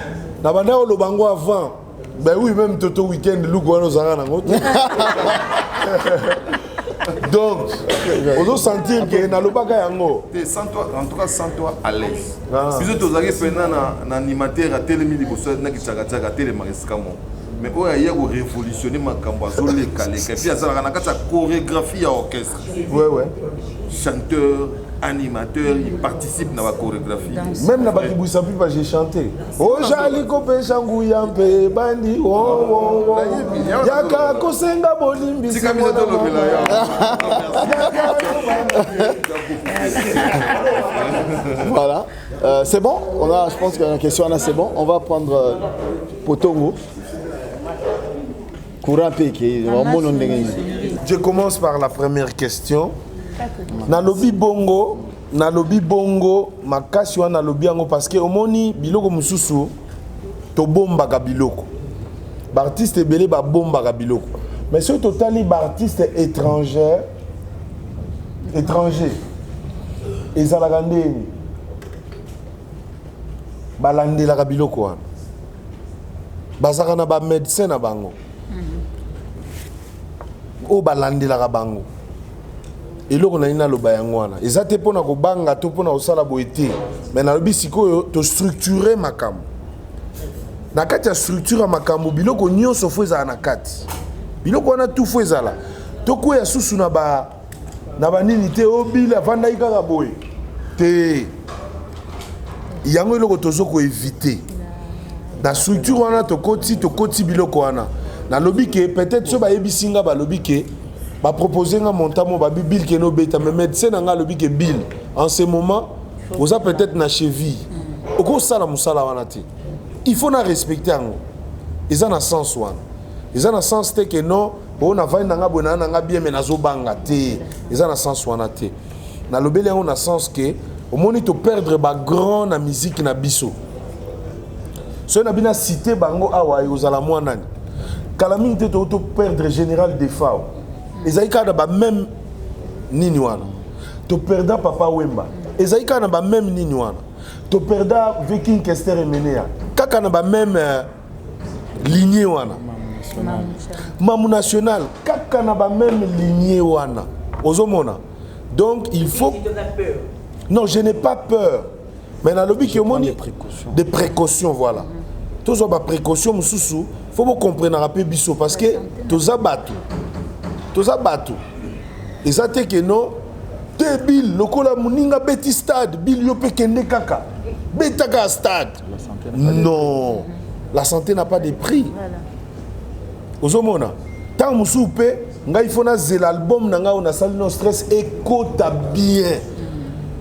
na banda lo bango avant. Ben oui, même Toto Weekend look wana zara nango. Donc, on doit sentir que na lobaka yango. En tout cas, sens-toi à l'aise. Si tu as un animateur à télé midi pour ça, na kichaka télé mariskamo. Mais on a révolutionné ma cambazo les calés. Et puis ça na kata chorégraphie à orchestre. Ouais. Chanteur, animateur, il participe dans la chorégraphie. Même na baki busapi ba j'ai chanté. Oh jali kopé changu yampe bandi oh. Yaka kosenga bolimbi. Voilà. C'est bon. Je pense que la question là c'est bon. On va prendre Potongo. Je commence par la première question. Nalobi bongo, makasi wana nalobi yango parce que omoni biloko mususu to bomba ka biloko. Ba artiste belé ba bomba ka biloko. Mais ce totali ba artiste étranger ezalaka ndeni balandela ka biloko wana. Bazaka na ba médecin na bango. O balandela ka bango. Et là, on a une lobayangwana. Et ça, c'est pour nous banga, tout pour nous sala boité. Mais dans le bisiko, to structurer ma cam. Na kati ya structure ma cam, biloko nyonso fo za na kati. Biloko wana tout fo za la. To ko ya susu na ba nini te obila vanda ikaka boy. Te yango eloko tozo ko éviter. Na structure wana to koti biloko wana. Na lobby ke peut-être so ba yebisinga ba lobby ke ba proposer un montant ba bibil ke no beta mais médecin nga lobi ke bill en ce moment vous a peut-être na cheville oko sala musala wana te il faut na respecter ngo ils en a sens wana ils en a sens te que non on a vandi nga bona nga bien mais nazo banga te ils en a sens wana te na lobele on a sens que au moni to perdre ba grand na musique na biso so na bina cité bango awa yozala mwana nani kala mingi te to perdre général des FAO. Ezaïka na ba même nini wana. To perda Papa Wemba. Ezaïka na ba même nini wana. To perda Viking Kester Emenea. Kaka na ba même lignée wana. Mamu national. Kaka na ba même lignée wana. Ozomona. Donc il faut. Non, je n'ai pas peur. Mais dans le but qui est des précautions, voilà. Tous ont des précautions, mususu. Faut vous comprendre un peu biso parce que tous abattu. Et ça te que non. Te Bill, le kola muninga beti stade, Bill yo pe kende kaka. Betaka stade. Non. La santé n'a pas de prix. Ozomona. Tant musu pe, nga il faut na l'album nanga on a sali no stress écoute bien.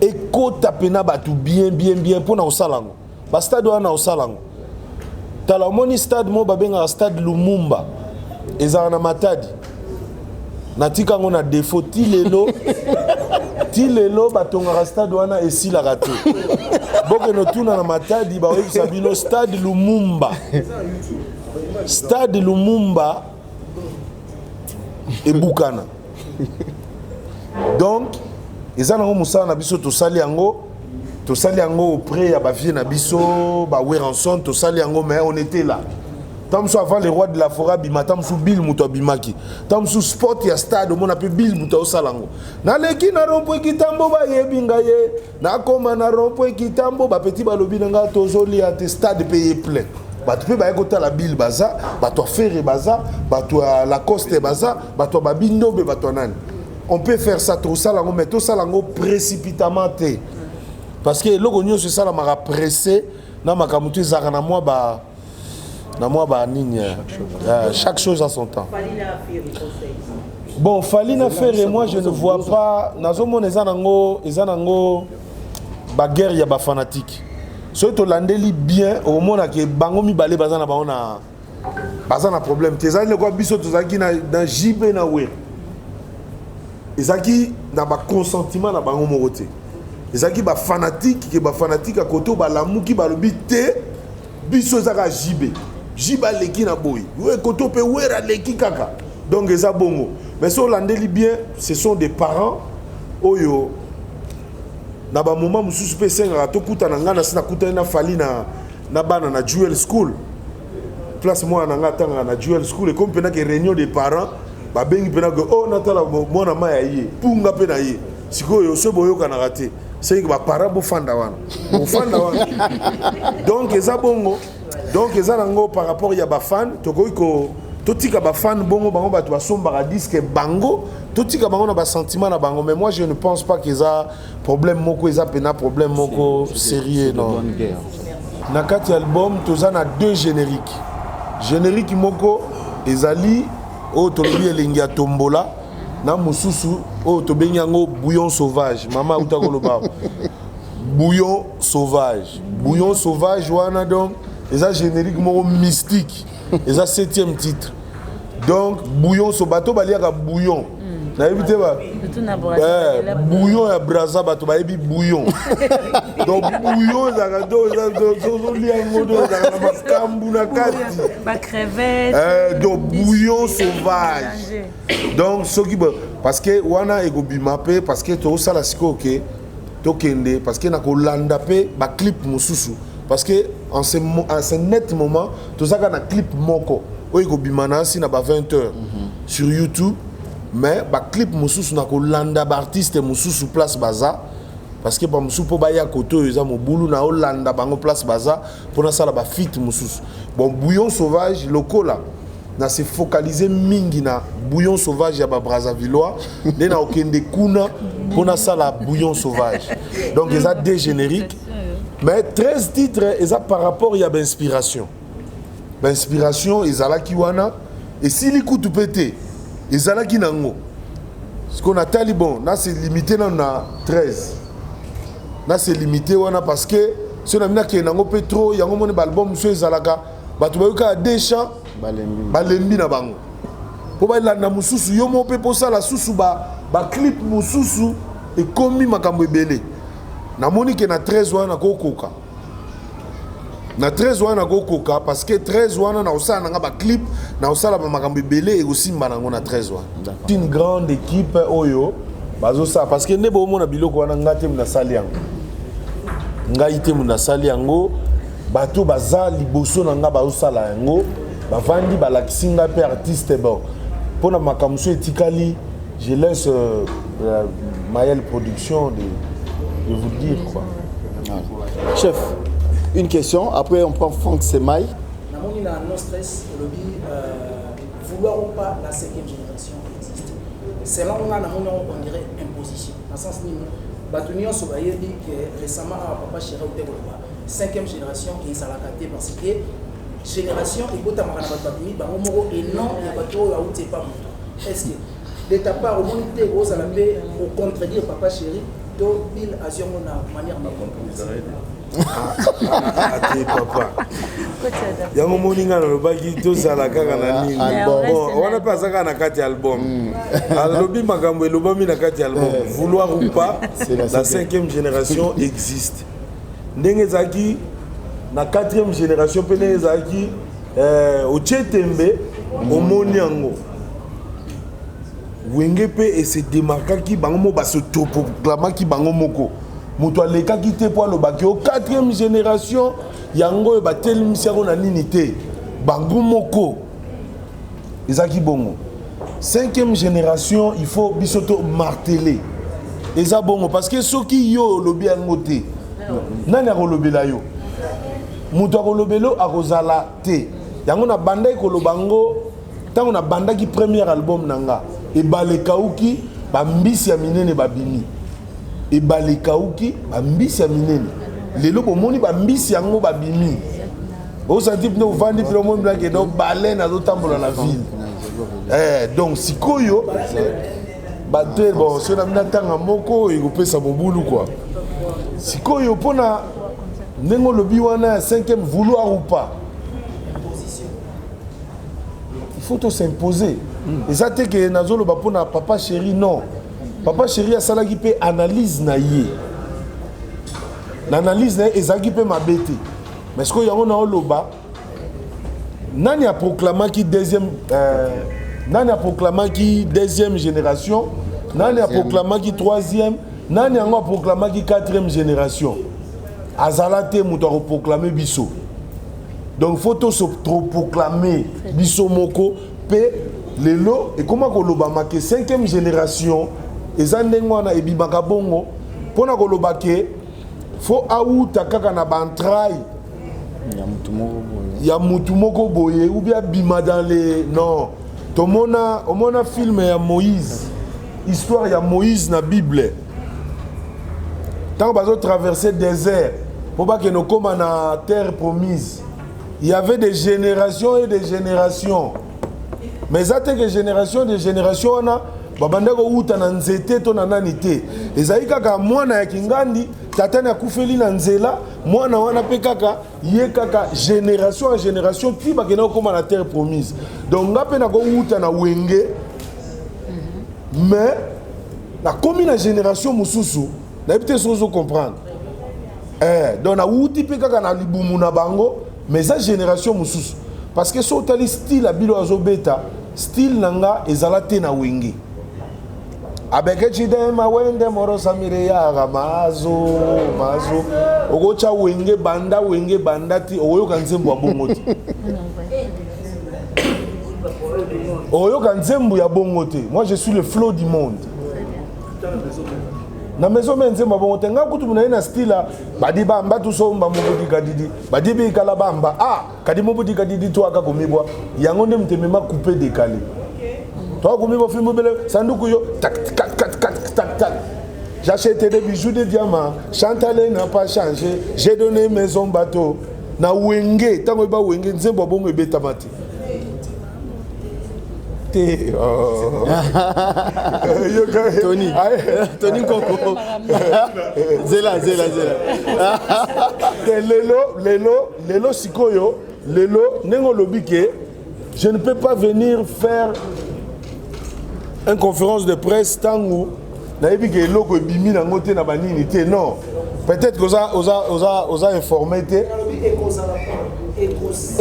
Écoute pena batu bien pour na osalango. Ba stade wana osalango. Tala moni stade mo babenga stade Lumumba. Eza na Matadi. Natika ngona défaut ti ti lelo batongaka stade wana esilaka te bokeno tuna na matadi baoyebisa bino stade Lumumba ebukana donc eza nango mosala na biso tosali yango auprès ya bavie na biso baweranson tosali yango mais on était là tamsu avant le roi de la forêt bima tamsu bil muto abimaki tamsu sport ya stade omona pe bil muto osalango naleki na rompo kitambo bayebi ngaye nakoma na rompo kitambo bapeti balobi nanga tozolia te stade payé plein bato pe baye kotala bil baza bato afere baza bato ya Lacoste baza bato babindobe bato nani on peut faire ça tosalango mais tosalango précipitamment te parce que eloko nyonso esalamaka pressé na makambo to ezalaka na mwa banini chaque chose à son temps. Bon, Falina Ferre, moi je ne vois pas. Nazomona eza nango ba guerre ya ba fanatique. So to landeli bien au mona ke bango mibale bazana bazana problème. Tezali le quoi biso tozaki na JB na we. Ezaki na ba consentiment na bango morote. Ezaki ba fanatique ke ba fanatique a koto ba lamuki ba lobité biso zaka JB. Jiba leki na boy. Ouais, koto pe wera leki kaka. Donc eza bongo. Mais si on landeli bien, ce sont des parents oyo na ba moment mususu pe senga to kuta na ngana sina kuta na fali na bana na Jewel School. Place moi na ngata na Jewel School et comme pena que réunion des parents ba bengi pena que oh natala mona maya ye punga pe na ye. Sikoyo so boyo kana raté. C'est que ba parents bo fanda wana. Bo fanda wana. Donc eza bongo. Donc eza nango par rapport ya ba fan tokoki ko totika ba fan bongo bango bato basombaka disque bango totika bango na ba sentiment na bango mais moi je ne pense pas que eza problème moko eza pena problème moko sérieux non. Na kati album toza na deux génériques moko ezali o tolobi elengi ya tombola na mususu o tobengi yango bouillon sauvage mama utakoloba bouillon sauvage wana donc et ça générique mystique et ça 7e titre donc bouillon so bateau baliaka bouillon na évité ba bouillon ya braza bateau ba ebi bouillon donc bouillon za do liango do za ba kambu na kati ba crevette donc bouillon sauvage donc ce qui parce que wana ego bimapé parce que to sala siko ke to kende parce que na ko landa pe ba clip mususu. Parce que en ce net moment, tout ça a un clip moko. Oui, il si na 20h sur YouTube, mais ba clip mususu na ko landa artiste mususu place baza parce que ba mususu po ba ya koto eza mo bulu na Hollanda bango place baza pour na sala ba fit mususu. Bon bouillon sauvage lokola na se focaliser mingi na bouillon sauvage ya ba Brazzavillois de na okende kuna pour na sala bouillon sauvage. Donc ils ont des génériques. Mais 13 titres, ils ont par rapport à l'inspiration. L'inspiration, ils ont la kiwana. Et si les coups de pété, ils ont la kinango. Ce qu'on a talibon, là c'est limité dans 13. Là c'est limité parce que si on a mis un pétro, il y a un album, monsieur Zalaka, tu vas des chants, balembi na bango. Pour que la mususu, yo mo pe posa la susu ba clip mususu et commis makambo belé. Na monique na 13 wana kokoka. Na 13 wana kokoka parce que 13 wana na osala nga ba clip na osala ba makambo belé et aussi mbanango na 13 wana. Une grande équipe oyo bazo ça parce que ndebo mona biloko wana ngate mna saliango. Ngaite mna saliango bato baza liboso na nga ba osala yango bavandi ba lakisinga pe artiste bon. Pona makambo etikali je laisse Maël Production de vous dire quoi. Chef, une question, après on prend Franck Semaï. On a no stress, vouloir ou pas la 5e génération existe. C'est là où on dirait imposition. Dans le sens où Batunion Sobaye dit que récemment, Papa Chéra ou 5e génération qui est à la caté parce que génération et quand on a battu, et non, il y a pas de pas. Est-ce que de ta part, au moins, tu es au contredire Papa Chéri? to Bill Azion na manière ate papa yango moninga nalobaki tozala kaka na nini wana mpe aza kaka na kati ya album alobi makambo elobami na kati ya album vouloir ou pas la 5e génération existe ndenge ezalaki na 4e génération mpe ndenge ezalaki otie tembe omoni yango wenge mpe ese demarkaki bango mo basoproclamaki bango moko moto alekaki te mpo alobaki o 4e génération yango oyo batelemisi yango na nini te bango moko ezalaki bongo 5e génération il faut biso to marteler eza bongo parce que soki yo olobi yango te nani akolobela yo moto akolobela akozala te yango na bandaki koloba ngo ntango na bandaki premier album na nga ebale kauki bambisi ya minene babimi ebale kauki bambisi ya minene lelo bomoni bambisi yango babimi osanti pne ovandi pne omoni blake do baleine azotambola na ville donc sikoyo bato bon so na mina ntanga moko ekopesa mobulu kwa sikoyo mpona ndenge olobi wana ya 5e vouloir ou pas il faut to s'imposer eza te ke nazoloba mpona papa chéri non papa chéri asalaki mpe analyse na ye na analyse na ye ezalaki mpe mabe te mais sikoyo yango naoloba nani aproclamaki deuxième génération nani aproclamaki 3e nani yango aproclamaki 4e génération azala te moto akoproclame biso donc faut to proclamer biso moko pe lelo ekoma kolobama ke 5e génération eza ndenge wana ebimaka bongo mpona koloba ke fo auta kaka na bantraille ya mutu moko boye ou bien bima dans les non omona film ya Moïse histoire ya Moïse na Bible tant bazo traverser désert pour pas que nous comme na terre promise il y avait des générations et des générations mais ça que génération des générations on a babanda ko uta na nzete to na nani te ezali kaka mwana ya kingandi tatana kufeli na nzela mwana wana pe kaka ye kaka génération en génération ti bakena ko na terre promise donc ngape na ko uta na wenge mais la commune na génération mususu na peut-être sozo comprendre donc na uti pe kaka na libumu na bango mais ça génération mususu parce que so tali style abilo azobeta style nanga ezala te na wenge abeke chidema wende moro samire ya mazo ogocha wenge banda ti oyoka nzembo ya bongo ti oyoka nzembo ya bongo te moi je suis le flot du monde na maison mais nzembo ya bongo te nga kutu na ina style badi bamba tu somba mobudi kadidi badi be kala bamba kadi mobudi kadidi to aka komibwa yango nde mtemema couper décaler toi comme il film belle sanduku yo tac j'ai acheté des bijoux de diamants Chantal n'a pas changé j'ai donné maison bateau na wenge tango ba wenge nzembo bongo ebeta mati te Tony Koko zela lelo sikoyo lelo nengo lobike je ne peux pas venir faire une conférence de presse tango nayebi ke eloko ebimi nango te na banini te non peut-être oza informé te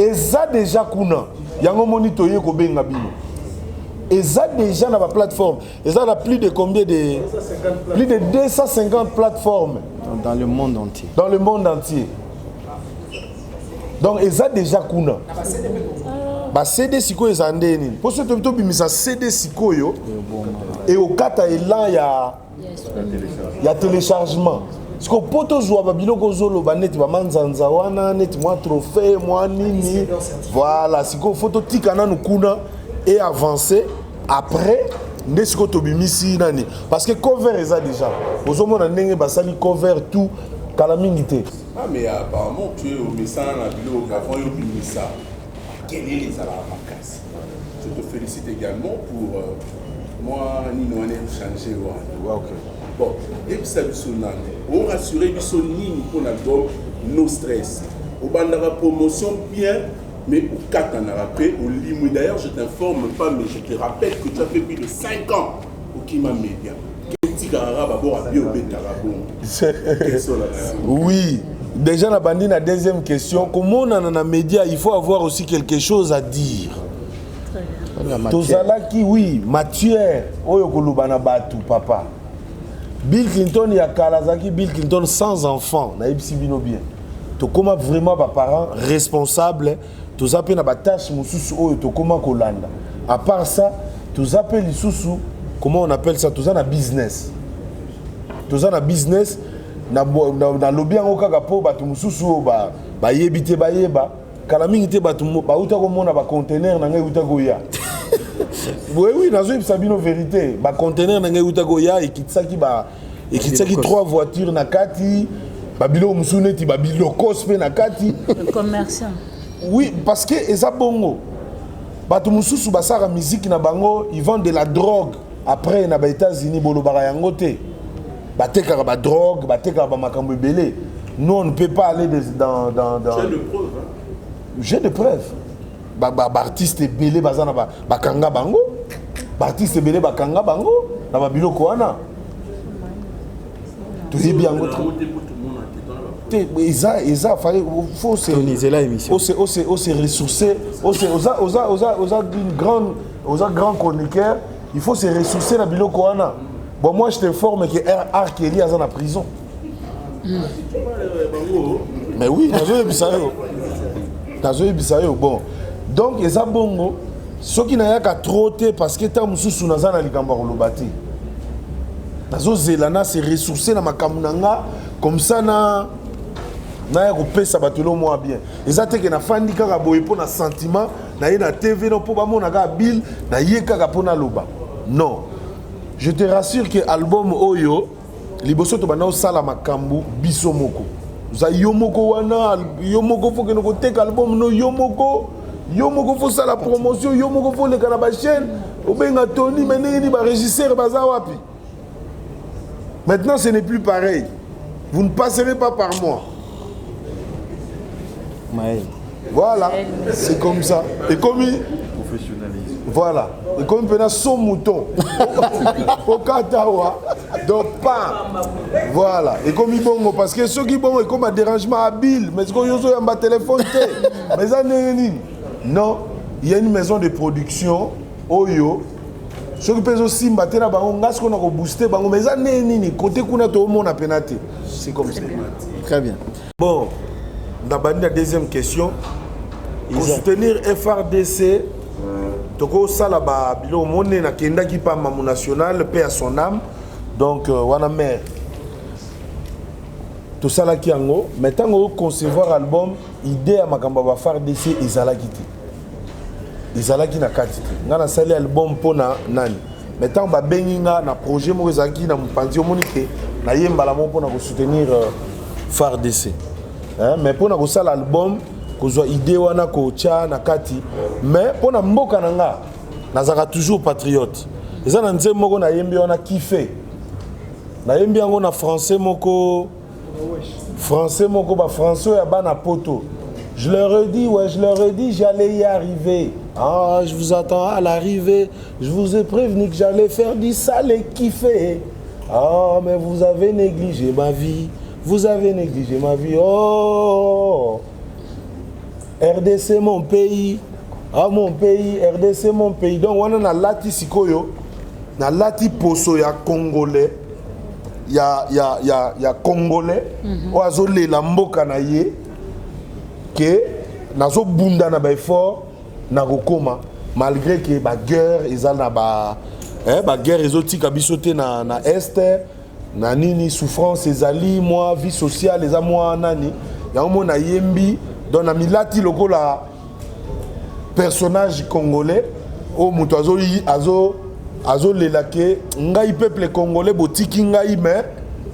eza déjà kuna yango moni toye kobenga bino eza déjà na ba plateforme eza na plus de combien de plus de 250 plateformes dans le monde entier donc eza déjà kuna ba CD sikoyo eza ndeni po so to bimisa CD sikoyo et au kata elan ya téléchargement siko poto zwa ba biloko zolo ba neti ba manzanza wana neti mwa trophée mwa nini voilà siko photo tika nanu kuna et avancer après nde siko to bimisi nani parce que cover eza déjà ozomona ndenge basali cover tout kala mingi te mais apparemment tu es au message na biloko avant yo bimisa. Quel est les Alamakas? Je te félicite également pour moi, Nino Ané, changer. Bon, et puis ça on rassurer biso nini pour l'album No Stress. Au bandara promotion bien, mais au 4 ans après, au limou. D'ailleurs, je t'informe pas, mais je te rappelle que tu as fait plus de 5 ans au Kima Media. Oui, déjà la bandine, la deuxième question, comment on a dans les médias, il faut avoir aussi quelque chose à dire. Tozalaki, oui, matière, oyo kolubana batu, papa. Bill Clinton, il y a Kalazaki, Bill Clinton sans enfant, na ibsibino bien. To comment vraiment ba parents responsables, to zappé na ba tâche mususu oyo to comment kolanda. À part ça, to zappé lisusu, comment on appelle ça, to za na business. To za na business na lobby ngo kaka po batu mususu ba yebite ba yeba. Kala mingi te batu ba uta ko mona ba conteneur na ngai uta ko ya. Oui, nazo ibsabino vérité. Ba conteneur na ngai uta ko ya ekitsaki ba ekitsaki 3 voitures na kati. Babilo musuneti babilo cospe na kati. Le commerçant. Oui, parce que eza bongo. Batu mususu basara musique na bango, ils vendent de la drogue. Après na ba États-Unis bolo bara yango te. Bateka ba drogue, bateka ba makambo belé. Nous on ne peut pas aller dans J'ai de preuves. Hein? J'ai des preuves. Ba artiste belé bazana ba kanga bango. Ba artiste belé ba kanga bango na ba biloko wana. Tu es bien autre. Ils fallait faut se la émission. On se ressourcer, aux grands chroniqueurs, il faut se ressourcer na biloko wana. Bon moi je t'informe que R. Kelly est en prison. Mais oui, nazo bisayo. Bon. Donc eza bongo soki na yaka trotter parce que ta mususu naza na likambo kolobati. Nazo zelana se ressourcer na makambo nanga comme ça na kopesa batelo moi bien. Eza te ke na fandi kaka boye po na sentiment na ye na TV no po ba mona ka bill na ye kaka po na loba. Non. Je te rassure que album oyo liboso to bana osala makambu biso moko. Za yomoko wana yomoko faut que no koteka album no yomoko faut ça la promotion yomoko faut le kana ba chaîne obenga Tony menenge ni ba régisseur baza wapi. Maintenant ce n'est plus pareil. Vous ne passerez pas par moi. Voilà, c'est comme ça. Et comme professionnalisme. Voilà. Et comme il son mouton. Au Katawa. Donc pas. Voilà. Et comme il bon parce que ceux qui bon et comme un dérangement habile. Mais ce qu'on y a un téléphone. Mais ça n'est non. Il y a une maison de production. Oyo. Ceux qui peuvent aussi battre la bango. Ngas qu'on a boosté bango. Mais ça n'est côté qu'on a tout le monde a pénaté. C'est comme ça. Très bien. Bon. La deuxième question. Pour soutenir FRDC, Toko Salaba, Bilo Mone, na Kenda qui parle Mamou National, paix à son âme. Donc, wana mère. Tout ça là qui en haut. Maintenant, on concevoir album, idée à Makamba FRDC, Izalaki. Izalaki na katiti. On a salé album pour nani. Maintenant, on va benginga na projet Morizaki, na Mpanzi Monique, na Yemba la pour soutenir FRDC. Hein? Mais pour nous l'album, qu'on a idée wana kocha na kati, mais pour na mboka nanga, nazaka toujours patriote. Et ça nanze moko na yembi wana kiffé. Na yembi yango na français moko ba français ya bana poto. Je leur ai dit ouais, j'allais y arriver. Ah, je vous attends à l'arrivée. Je vous ai prévenu que j'allais faire du sale et kiffer. Ah, mais vous avez négligé ma vie. Vous avez négligé ma vie. Oh, RDC mon pays. Ah mon pays, RDC mon pays. Donc on a lati sikoyo, na lati poso ya congolais. Ya congolais. Oazo le la mboka na ye que nazo bunda na ba effort na kokoma malgré que ba guerre ezala ba guerre ezotika bisote na est. Nani souffrance ezali moi vie sociale eza moi nani ya mona yembi donc na milati lokola personnage congolais o muto azo lelake ngai peuple congolais botiki ngai mais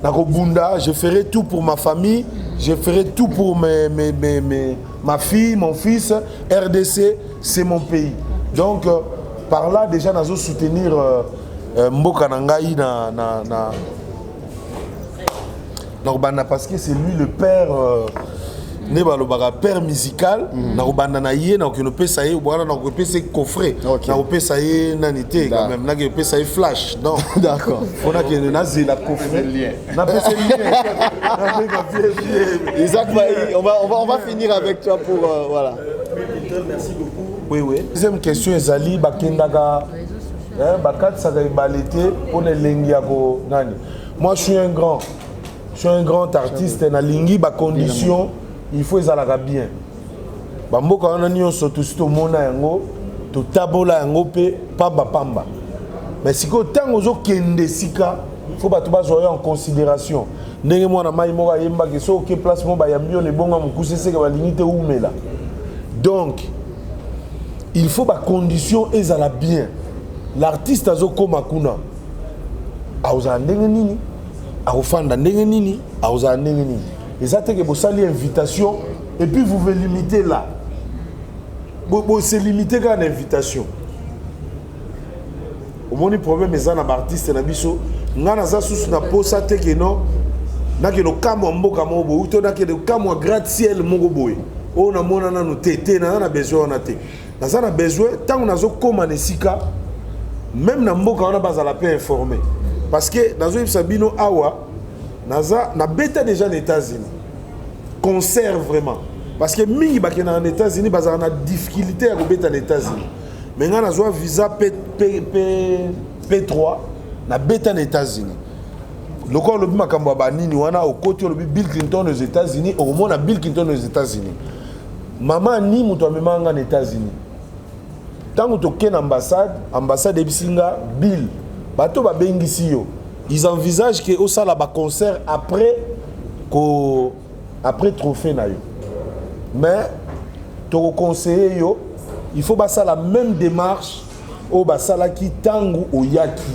na kobunda je ferai tout pour ma famille, je ferai tout pour ma fille, mon fils. RDC c'est mon pays. Donc par là déjà nazo soutenir mboka na ngai Narobanda parce que c'est lui le père ne balobaka père musical Narobanda na ye na ko pesa ye bwana na ko pesa coffret na ko pesa ye nanité quand même na ko pesa ye flash non d'accord on a que na zela coffret na pesa lien Isaac on va finir avec toi pour voilà. Merci beaucoup. Oui. Deuxième question ezali bakendaka bakatisaka ebalete pour les lengiako nani. Moi je suis un grand artiste na lingi ba condition il faut ezalaka bien. Bamboka wana nyonso to mona yango to tabola yango pe pamba. Mais siko tango zo kende sika faut bato bazwa en considération. Ndenge mwana mai moko yemba ke so ke place mo ba yambio le bonga mukuse seka ba limite umela. Donc il faut ba condition ezala bien. L'artiste azo koma kuna. Aoza ndenge nini? Aofanda ndenge nini? Aoza ndenge nini? Et ça c'est que vous salez invitation et puis vous vous limitez là. Vous se limitez qu'à l'invitation. Au moins le problème est na artiste na biso ngana za susu na posa te que non na que le kamo mboka mobo ou to na que le kamo gratte-ciel moko boy. On a mona na no tété na besoin na té. Na besoin tant on a zo koma nesika même na mboka on a bazala peu informé parce que dans un sabino awa na bêta déjà aux États-Unis concert vraiment parce que mingi bakena aux États-Unis bazala na difficulté à bêta aux États-Unis mais nga na zo visa P3 na bêta aux États-Unis loko lobi makambo ba nini wana au côté lobi Bill Clinton aux États-Unis au moins na Bill Clinton aux États-Unis maman ni muto amemanga aux États-Unis tant que tu es ambassade ebisinga Bill bato ba bengisi yo ils envisagent que au sala ba concert après trophée na yo mais to conseiller yo il faut basa la même démarche au basala ki tangu oyaki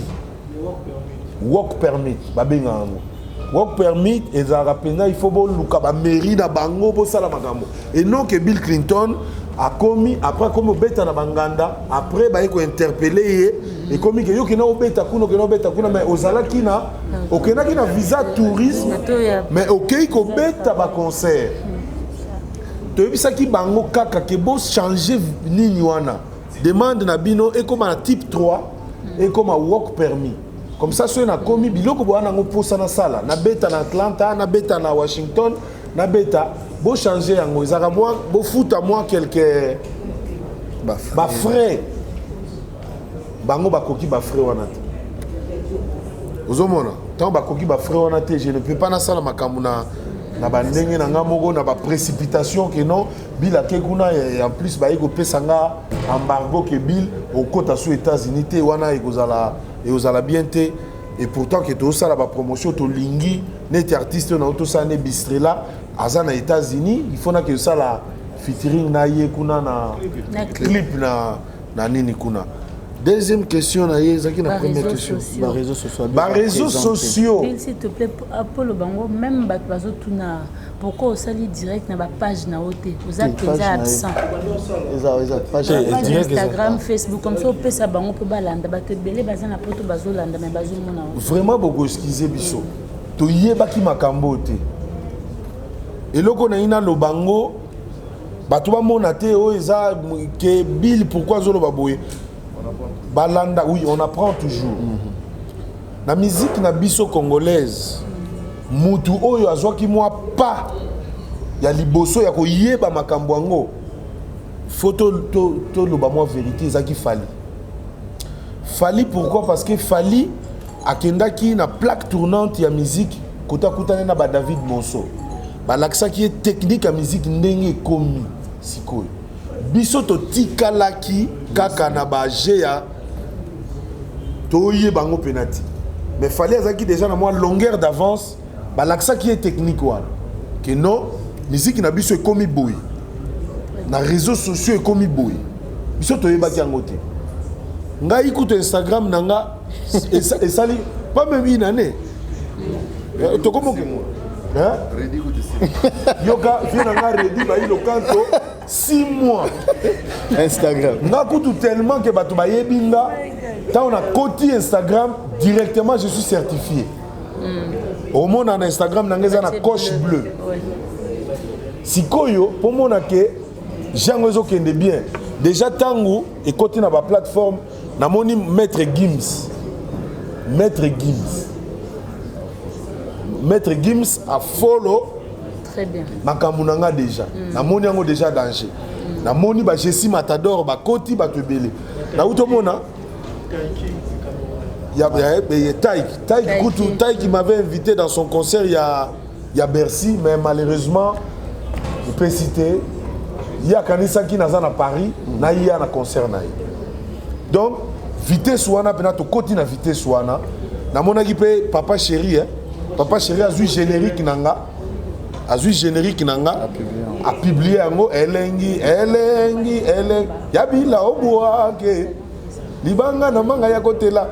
work permit ba benga ngo work permit et za rapena il faut bo luka ba mairie na bango bo sala makambo et non que Bill Clinton a commis après comme beta na banganda après ba ko interpeller et comme que yo kina obeta kuna mais ozala kina okena kina visa tourisme mais OK ko beta ba concert to bisa ki bango kaka ke bo changer nini wana demande na bino et comme un type 3 et comme un work permit comme ça so na commis biloko bwana ngo posa na sala na beta na Atlanta na beta na Washington na beta bo changer yango ezaka moi bo fout à moi quelques ba frais bango ba koki ba frais wana te ozomona tant ba koki ba frais wana te je ne peux pas na sala makambo na bandenge na ngamoko na ba précipitation que non bila ke kuna et en plus ba iko pesanga embargo que bill au côté sous États-Unis te wana ekozala bien te et pourtant que to sala ba promotion to lingi net artiste na to sa ne bistrela azana États-Unis il faut na que ça la featuring na ye kuna na clip na nini kuna. Deuxième question na ye zaki na première question ba réseaux sociaux s'il te plaît Apollo bango même bat bazo tuna pourquoi osali direct na ba page na ote vous êtes déjà absent page Instagram Facebook comme ça pesa bango pe balanda ba te belé bazana poto bazo landa mais bazo mona vraiment beaucoup excuser biso to yebaki makambo te eloko na ina lobango bato ba mona te o eza ke Bill pourquoi zolo baboye balanda oui on apprend toujours la musique na biso congolaise mutu oyo azwaki moi pas ya liboso ya koyeba makambo yango photo to loba moi vérité ezaki fali pourquoi parce que fali akendaki na plaque tournante ya musique kota kutana na ba David Monso balakisaki ye technique ya musique ndenge ekomi sikoyo biso totikalaki kaka na baje ya toye bango penati mais fallait azaki déjà na moi longueur d'avance balakisaki ye technique wana que non musique na biso ekomi boy na réseaux sociaux ekomi boy biso toyebaki yango te ngai kuto Instagram nanga esali pas même une année tokomoke moi Ready go yoka finalement ready ba ilo kanto 6 mois Instagram nga kutu tellement que bato bayebinga tant on a côté Instagram directement je suis certifié Au monde en Instagram, on a une coche bleue. Sikoyo, pour moi, Jean kende bien. Déjà, Tango, et côté na ba plateforme, na moni Maître Gims. Maître Gims a follow. Très bien. Makamunanga déjà. Na moni yango déjà danger. Na moni ba Jessie Matador ba koti ba tebele. Na utomona il y a Taïk qui m'avait invité dans son concert il y a Bercy, mais malheureusement je peux citer il y a Kanisa qui n'a à Paris, na il y a un concert na. Donc vitesse wana pena to koti na vitesse wana. Na mona ki pe papa chéri Papa chéri a vu générique nanga. A publié yango elengi. Yabila obuake. Libanga na manga ya kotela.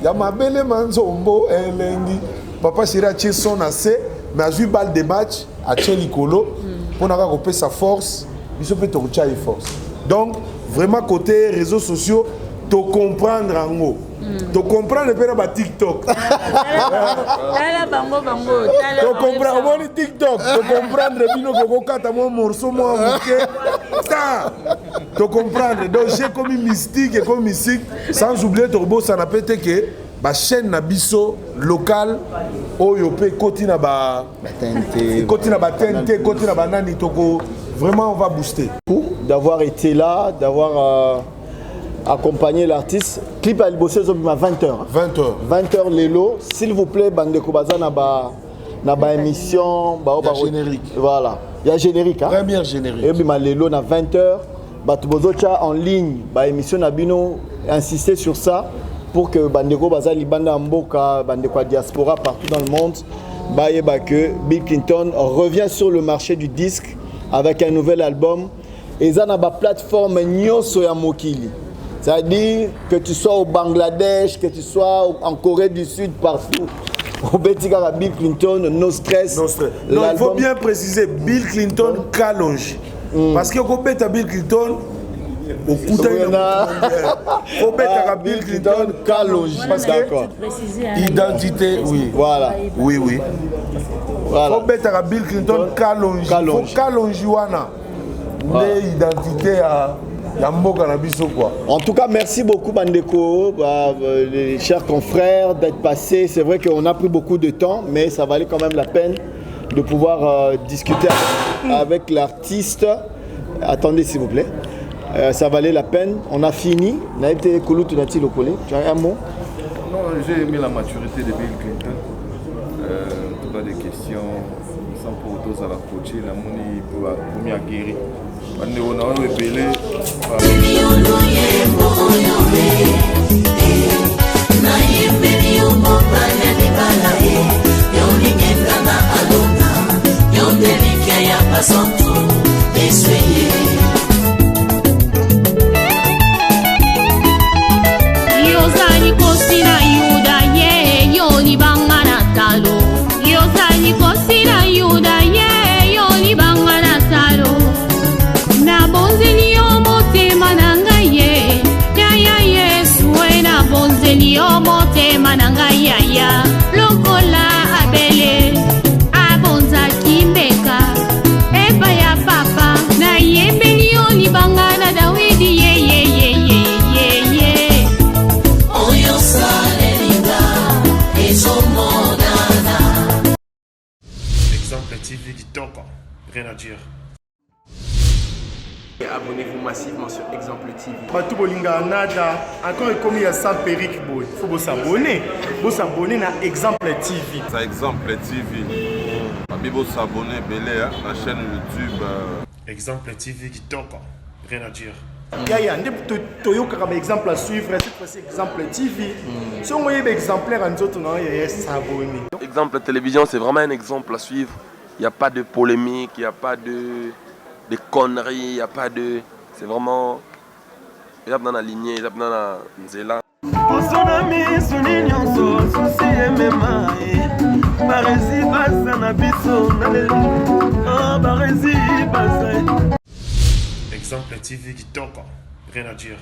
Ya mabele manzombo elengi. Papa chéri a tiré son assez, mais a vu balle de match a tiré l'icolo pour n'avoir coupé sa force. Il se peut te retirer force. Donc vraiment côté réseaux sociaux, te comprendre en haut. Tu comprends le père de TikTok. Tu comprends le TikTok. Tu comprends le bino kokata mon morceau moi tu comprends. Donc j'ai comme mystique et comme mystique sans oublier Turbo ça n'a pas été que ba chaîne na biso local oyo pe koti na ba TNT koti na ba nani toko vraiment on va booster. D'avoir été là, d'avoir accompagner l'artiste. Clip à bosser à 20h. 20h Lélo. S'il vous plaît, bande Kobaza na ba émission, générique. Voilà. Il y a générique hein. Première générique. Et puis Lélo na 20h, Batubozo en ligne, ba émission na bino insister sur ça pour que bande Kobaza libanda mboka, bande kwa diaspora partout dans le monde, que Bill Clinton revient sur le marché du disque avec un nouvel album. Et ça na ba plateforme nyoso ya mokili. C'est-à-dire que tu sois au Bangladesh, que tu sois en Corée du Sud, partout. Au Betika Bill Clinton, No Stress. Non, il faut bien préciser, Bill Clinton Kalonji. Parce que au Bill Clinton, au Bill Clinton Kalonji. Parce que identité, oui. Voilà. Oui. Voilà. Au Bill Clinton Kalonji. Kalonji wana. L'identité à... En tout cas, merci beaucoup Bandeko, les chers confrères, d'être passés. C'est vrai qu'on a pris beaucoup de temps, mais ça valait quand même la peine de pouvoir discuter avec l'artiste. Attendez s'il vous plaît. Ça valait la peine. On a fini. Tu as un mot? Non, j'ai aimé la maturité de Bill Clinton. Pas de questions. Sans pour autos à la coacher, la monnaie pour la première guérir. On a rebellé. Rien à dire. Abonnez-vous massivement sur Exemple TV. Batou bolinga nada, encore comme il y a ça périque boy. Faut vous s'abonner. Vous s'abonner à Exemple TV. Ça Exemple TV. Vous s'abonner belé à la chaîne YouTube. Exemple TV qui toque. Rien à dire. Il y a un exemple à suivre, cette fois-ci Exemple TV. Si on voit un exemplaire en autres, il y a s'abonner. Exemple télévision, c'est vraiment un exemple à suivre. Il n'y a pas de polémique, il n'y a pas de conneries, il n'y a pas de... C'est vraiment... Il y a dans la lignée, il y a dans la nzela. Exemple TV qui toque. Rien à dire.